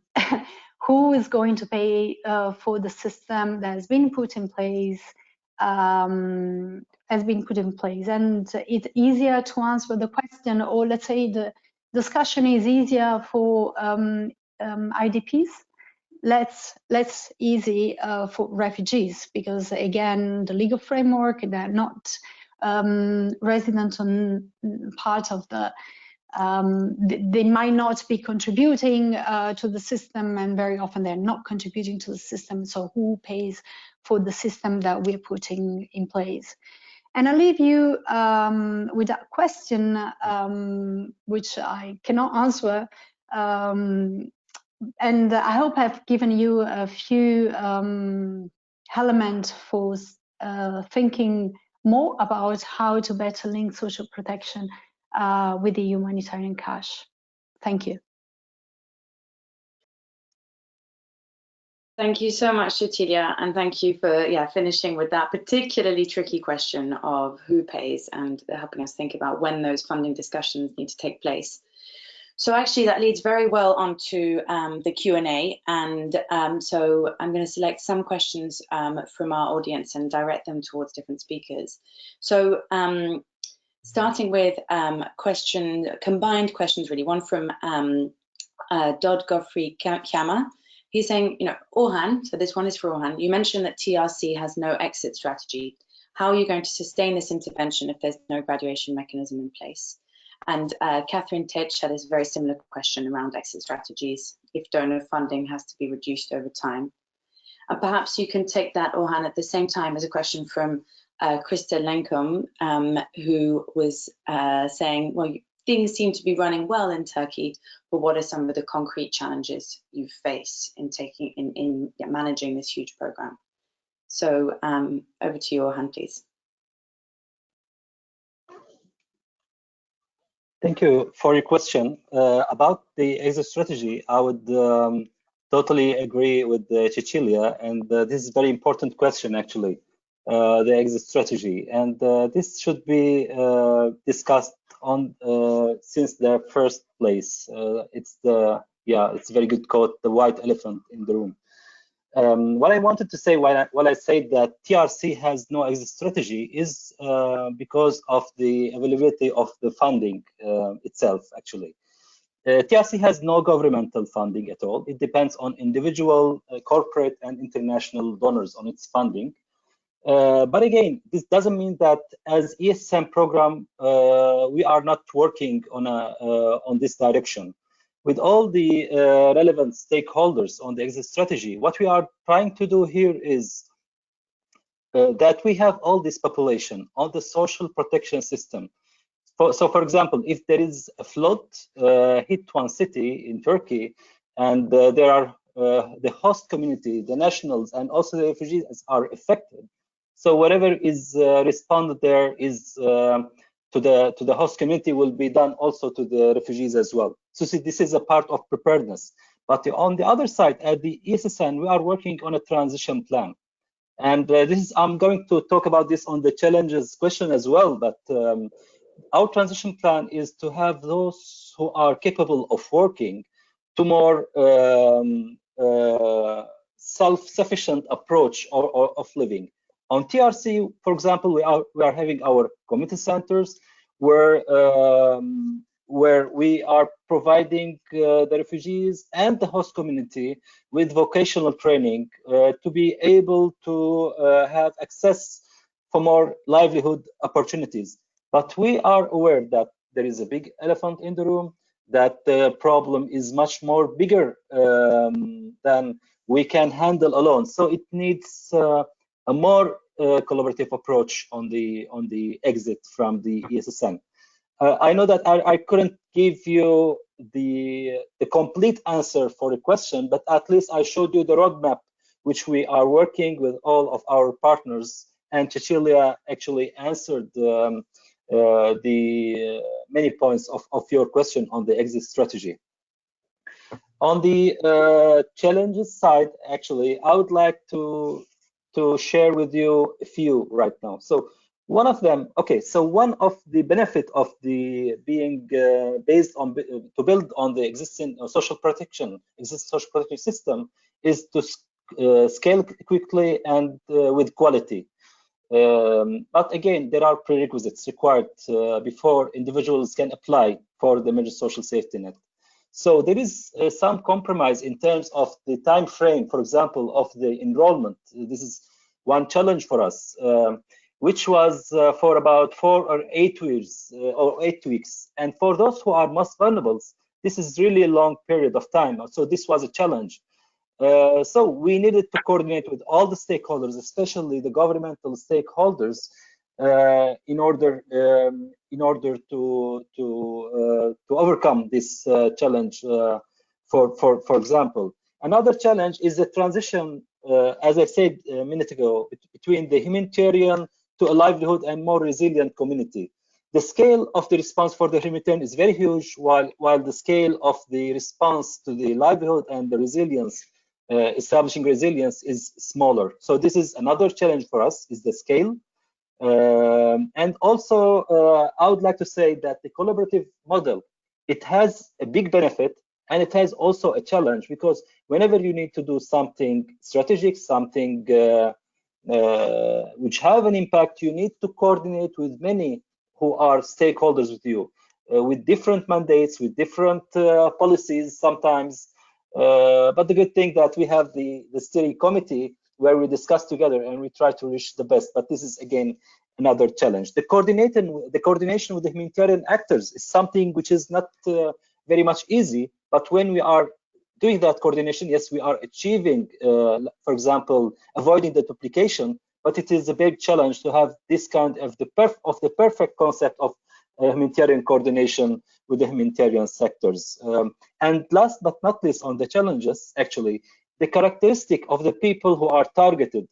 [SPEAKER 4] Who is going to pay for the system that has been put in place? And it's easier to answer the question, or let's say the discussion is easier for IDPs, less easy for refugees, because again, the legal framework, they're not resident on part of the, they might not be contributing to the system, and very often they're not contributing to the system. So who pays for the system that we're putting in place? And I leave you with that question, which I cannot answer. And I hope I've given you a few elements for thinking more about how to better link social protection with the humanitarian cash. Thank you.
[SPEAKER 1] Thank you so much, Cecilia, and thank you for finishing with that particularly tricky question of who pays and helping us think about when those funding discussions need to take place. So actually that leads very well onto the Q&A, and so I'm going to select some questions from our audience and direct them towards different speakers. So starting with combined questions really, one from Dodd Godfrey Kama. He's saying, Orhan, so this one is for Orhan, you mentioned that TRC has no exit strategy. How are you going to sustain this intervention if there's no graduation mechanism in place? And Catherine Titch had a very similar question around exit strategies, if donor funding has to be reduced over time. And perhaps you can take that, Orhan, at the same time as a question from Krista Lenkum, who was saying, well, things seem to be running well in Turkey, but what are some of the concrete challenges you face in managing this huge program? So over to you, Orhan, please.
[SPEAKER 2] Thank you for your question. About the exit strategy, I would totally agree with Cecilia, and this is a very important question, actually, the exit strategy. And this should be discussed on since the first place. It's a very good quote, the white elephant in the room. What I wanted to say while I say that TRC has no exit strategy is because of the availability of the funding itself, actually. TRC has no governmental funding at all. It depends on individual, corporate, and international donors on its funding. But again, this doesn't mean that as ESM program, we are not working on this direction. With all the relevant stakeholders on the exit strategy, what we are trying to do here is that we have all this population on the social protection system. So for example, if there is a flood hit one city in Turkey, and there are the host community, the nationals, and also the refugees are affected, so whatever is responded there is to the host community will be done also to the refugees as well. So see, this is a part of preparedness. But on the other side, at the ESSN, we are working on a transition plan. And I'm going to talk about this on the challenges question as well, but our transition plan is to have those who are capable of working to more self-sufficient approach of living. On TRC, for example, we are having our community centers where we are providing the refugees and the host community with vocational training to be able to have access for more livelihood opportunities. But we are aware that there is a big elephant in the room, that the problem is much more bigger than we can handle alone. So it needs a more collaborative approach on the exit from the ESSN. I know that I couldn't give you the complete answer for the question, but at least I showed you the roadmap which we are working with all of our partners, and Cecilia actually answered the many points of your question on the exit strategy. On the challenges side, actually, I would like to share with you a few right now. So one of them, okay, so one of the benefit of the being based on to build on the existing social protection system is to scale quickly and with quality. But again, there are prerequisites required before individuals can apply for the major social safety net. So there is some compromise in terms of the time frame, for example, of the enrollment. This is one challenge for us, which was for about 4 or 8 years or 8 weeks. And for those who are most vulnerable, this is really a long period of time. So this was a challenge. So we needed to coordinate with all the stakeholders, especially the governmental stakeholders, in order to overcome this challenge. For example, another challenge is the transition, as I said a minute ago, between the humanitarian to a livelihood and more resilient community. The scale of the response for the humanitarian is very huge, while the scale of the response to the livelihood and the resilience, establishing resilience, is smaller. So this is another challenge for us, is the scale. And also, I would like to say that the collaborative model, it has a big benefit, and it has also a challenge, because whenever you need to do something strategic, something which have an impact, you need to coordinate with many who are stakeholders with you, with different mandates, with different policies sometimes. But the good thing that we have the steering committee where we discuss together and we try to reach the best. But this is, again, another challenge. The coordination with the humanitarian actors is something which is not very much easy, but when we are doing that coordination, yes, we are achieving, for example, avoiding the duplication, but it is a big challenge to have this kind of the perfect concept of humanitarian coordination with the humanitarian sectors. And last but not least on the challenges, actually, the characteristic of the people who are targeted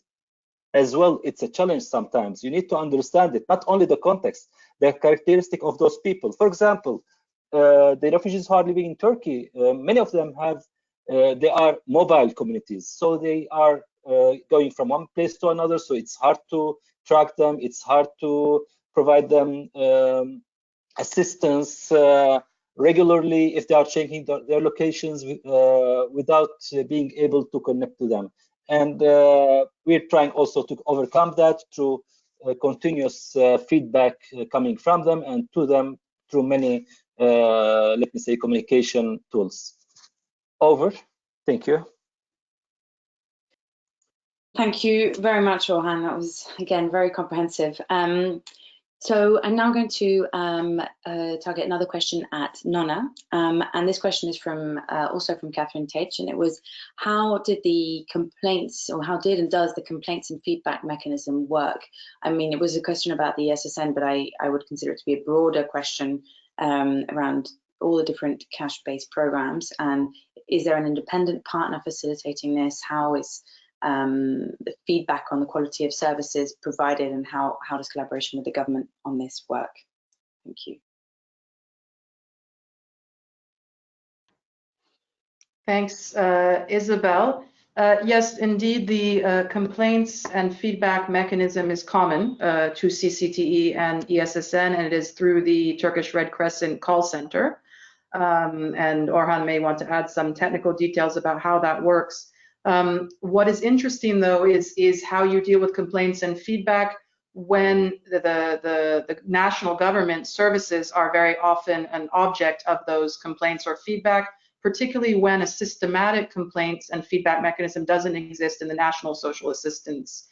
[SPEAKER 2] as well, it's a challenge sometimes. You need to understand it, not only the context, the characteristic of those people. For example, the refugees who are living in Turkey, many of them have, they are mobile communities. So they are going from one place to another. So it's hard to track them. It's hard to provide them assistance regularly if they are changing their locations without being able to connect to them. And we're trying also to overcome that through continuous feedback coming from them and to them through many, let me say, communication tools. Over. Thank you.
[SPEAKER 1] Thank you very much, Orhan. That was, again, very comprehensive. So I'm now going to target another question at Nona, and this question is from also from Catherine Tate, and it was, how did the complaints, or how did and does the complaints and feedback mechanism work? I mean, it was a question about the SSN, but I would consider it to be a broader question around all the different cash-based programs. And is there an independent partner facilitating this? How is the feedback on the quality of services provided, and how does collaboration with the government on this work? Thank you.
[SPEAKER 3] Thanks, Isabelle. Yes, indeed, the complaints and feedback mechanism is common to CCTE and ESSN, and it is through the Turkish Red Crescent call center. And Orhan may want to add some technical details about how that works. What is interesting, though, is how you deal with complaints and feedback when the national government services are very often an object of those complaints or feedback, particularly when a systematic complaints and feedback mechanism doesn't exist in the national social assistance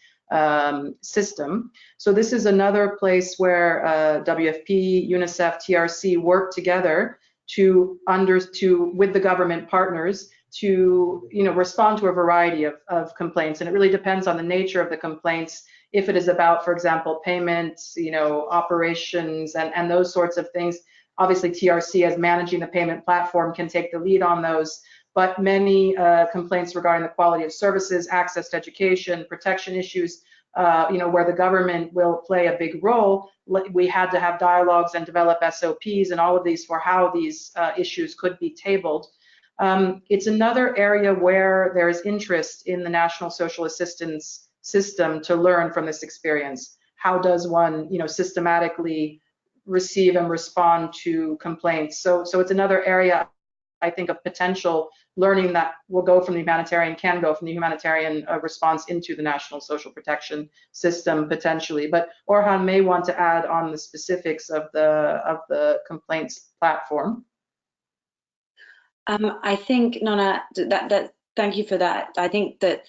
[SPEAKER 3] system. So this is another place where WFP, UNICEF, TRC work together with the government partners to respond to a variety of complaints, and it really depends on the nature of the complaints. If it is about, for example, payments, operations, and those sorts of things, obviously TRC, as managing the payment platform, can take the lead on those. But many complaints regarding the quality of services, access to education, protection issues, where the government will play a big role, we had to have dialogues and develop SOPs and all of these for how these issues could be tabled. It's another area where there is interest in the national social assistance system to learn from this experience. How does one, systematically receive and respond to complaints? So it's another area, I think, of potential learning that will go from the humanitarian, can go from the humanitarian response into the national social protection system potentially. But Orhan may want to add on the specifics of the complaints platform.
[SPEAKER 1] I think, Nona, thank you for that. I think that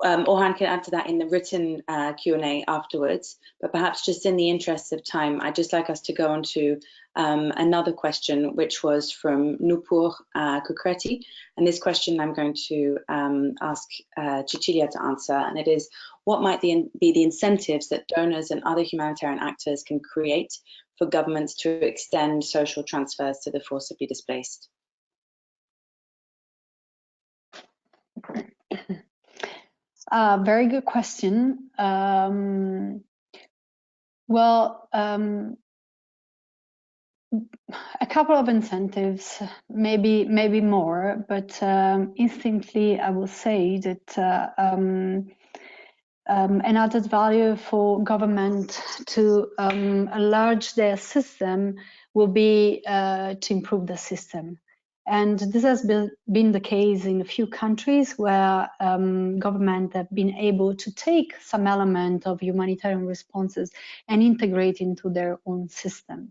[SPEAKER 1] Orhan can add to that in the written Q&A afterwards, but perhaps just in the interest of time, I'd just like us to go on to another question, which was from Nupur Kukreti. And this question I'm going to ask Cecilia to answer, and it is, what might be the incentives that donors and other humanitarian actors can create for governments to extend social transfers to the forcibly displaced?
[SPEAKER 4] Very good question. A couple of incentives, maybe more, but instantly I will say that an added value for government to enlarge their system will be to improve the system. And this has been the case in a few countries where government have been able to take some element of humanitarian responses and integrate into their own system.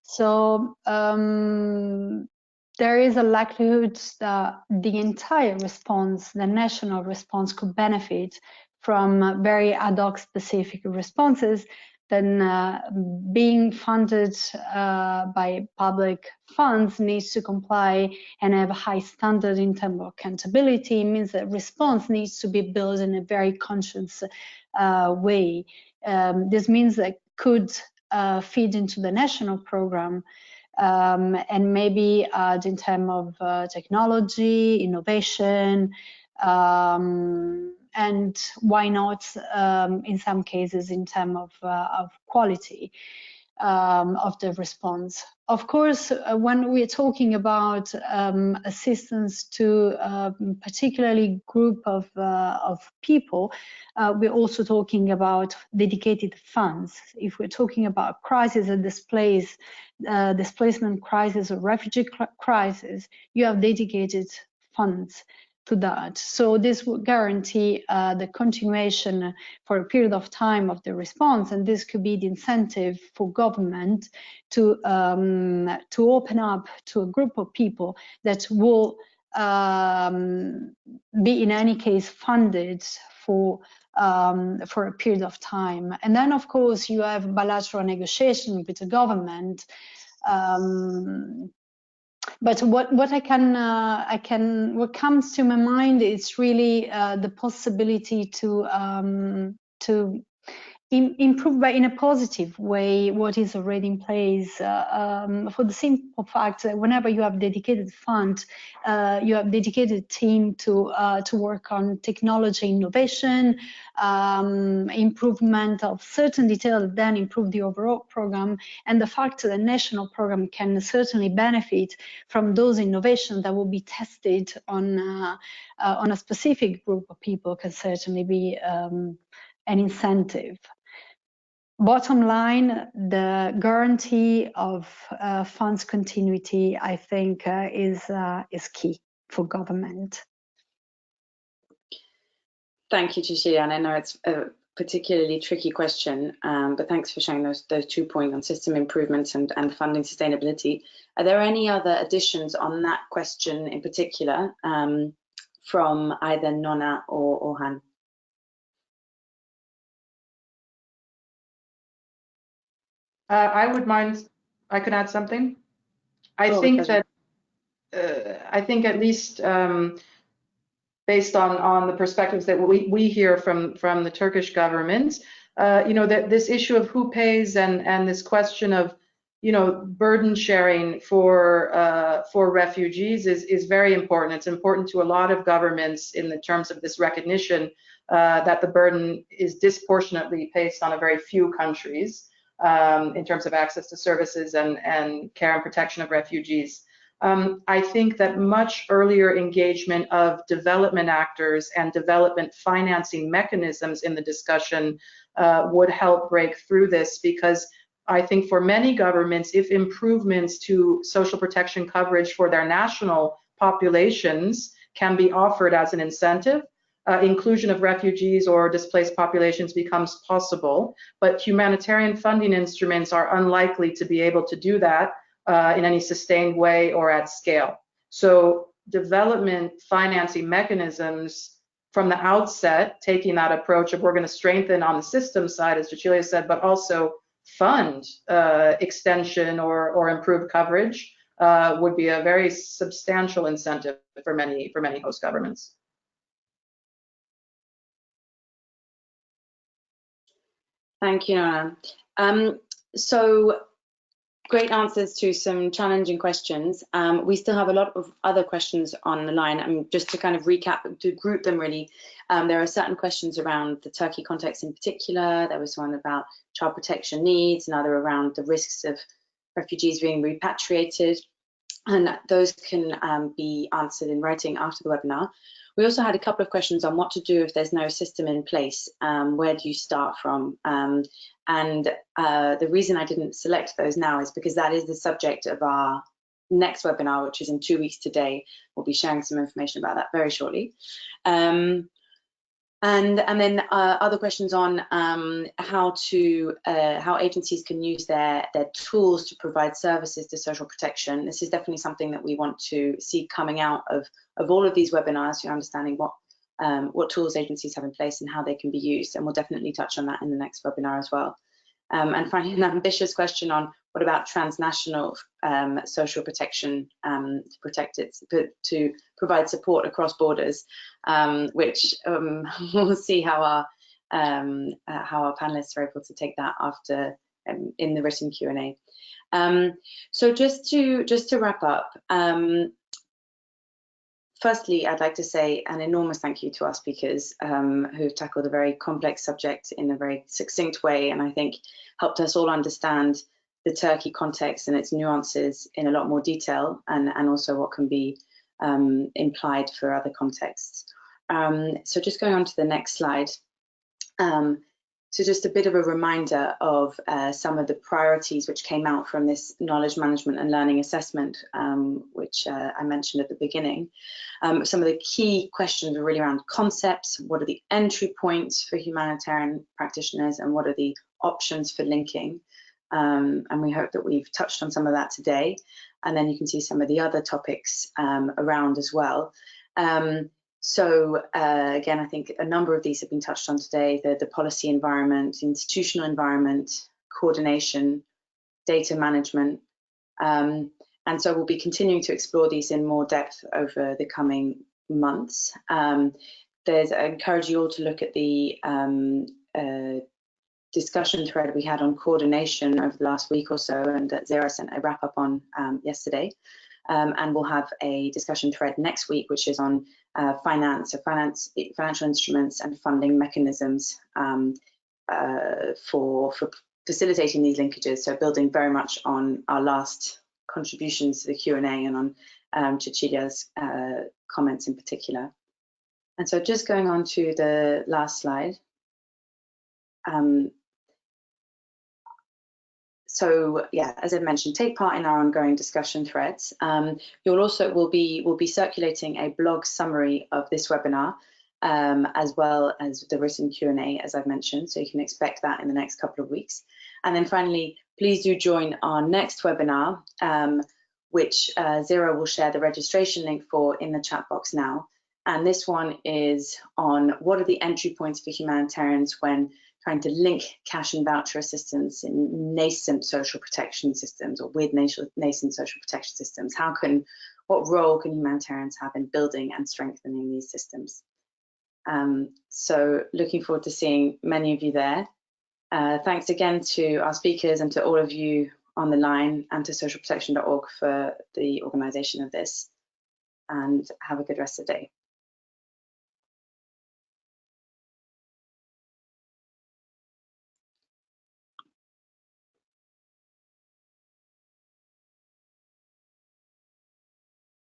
[SPEAKER 4] So there is a likelihood that the entire response, the national response, could benefit from very ad hoc specific responses, then being funded by public funds needs to comply and have a high standard in terms of accountability. It means that response needs to be built in a very conscious way. This means that could feed into the national program and maybe in terms of technology, innovation, and why not in some cases in terms of quality of the response. Of course, when we're talking about assistance to particularly group of people, we're also talking about dedicated funds. If we're talking about crisis and displacement crisis or refugee crisis, you have dedicated funds to that. So this will guarantee the continuation for a period of time of the response, and this could be the incentive for government to open up to a group of people that will be in any case funded for a period of time. And then of course you have bilateral negotiation with the government. But what comes to my mind is really the possibility to improve in a positive way what is already in place, for the simple fact that whenever you have dedicated fund, you have dedicated team to work on technology innovation, improvement of certain details, then improve the overall program. And the fact that the national program can certainly benefit from those innovations that will be tested on a specific group of people can certainly be an incentive. Bottom line, the guarantee of funds continuity, I think, is key for government.
[SPEAKER 1] Thank you, Cecilia. And I know it's a particularly tricky question, but thanks for sharing those 2 points on system improvements and funding sustainability. Are there any other additions on that question in particular from either Nona or Orhan?
[SPEAKER 3] I would mind, I could add something. I think that, I think at least based on the perspectives that we hear from the Turkish government, you know, that this issue of who pays and this question of, you know, burden sharing for refugees is very important. It's important to a lot of governments in the terms of this recognition that the burden is disproportionately placed on a very few countries. In terms of access to services and care and protection of refugees. I think that much earlier engagement of development actors and development financing mechanisms in the discussion would help break through this, because I think for many governments, if improvements to social protection coverage for their national populations can be offered as an incentive, inclusion of refugees or displaced populations becomes possible, but humanitarian funding instruments are unlikely to be able to do that in any sustained way or at scale. So development financing mechanisms from the outset, taking that approach of we're going to strengthen on the system side, as Cecilia said, but also fund extension or improved coverage would be a very substantial incentive for many host governments.
[SPEAKER 1] Thank you, Nona. So great answers to some challenging questions. We still have a lot of other questions on the line. Just to kind of recap, to group them really, there are certain questions around the Turkey context in particular. There was one about child protection needs, another around the risks of refugees being repatriated, and those can be answered in writing after the webinar. We also had a couple of questions on what to do if there's no system in place. Where do you start from? And the reason I didn't select those now is because that is the subject of our next webinar, which is in 2 weeks today. We'll be sharing some information about that very shortly. And then other questions on how agencies can use their tools to provide services to social protection. This is definitely something that we want to see coming out of all of these webinars, you're understanding what tools agencies have in place and how they can be used. And we'll definitely touch on that in the next webinar as well. And finally, an ambitious question on what about transnational social protection to provide support across borders, which we'll see how our panelists are able to take that after in the written Q&A. So just to wrap up, firstly, I'd like to say an enormous thank you to our speakers who've tackled a very complex subject in a very succinct way, and I think helped us all understand the Turkey context and its nuances in a lot more detail, and also what can be implied for other contexts. So just going on to the next slide. So just a bit of a reminder of some of the priorities which came out from this knowledge management and learning assessment, which I mentioned at the beginning. Some of the key questions are really around concepts. What are the entry points for humanitarian practitioners, and what are the options for linking? And we hope that we've touched on some of that today. And then you can see some of the other topics around as well. So again, I think a number of these have been touched on today: the policy environment, the institutional environment, coordination, data management. And so we'll be continuing to explore these in more depth over the coming months. I encourage you all to look at the discussion thread we had on coordination over the last week or so, and that Zara sent a wrap up on yesterday. And we'll have a discussion thread next week, which is on financial instruments and funding mechanisms for facilitating these linkages. So building very much on our last contributions to the Q&A and on Cecilia's comments in particular. And so just going on to the last slide. So yeah, as I mentioned, take part in our ongoing discussion threads. We'll be circulating a blog summary of this webinar, as well as the written Q&A, as I've mentioned. So you can expect that in the next couple of weeks. And then finally, please do join our next webinar, which Zara will share the registration link for in the chat box now. And this one is on what are the entry points for humanitarians when trying to link cash and voucher assistance in nascent social protection systems, or with nascent social protection systems. What role can humanitarians have in building and strengthening these systems? So looking forward to seeing many of you there. Thanks again to our speakers and to all of you on the line, and to socialprotection.org for the organisation of this. And have a good rest of the day.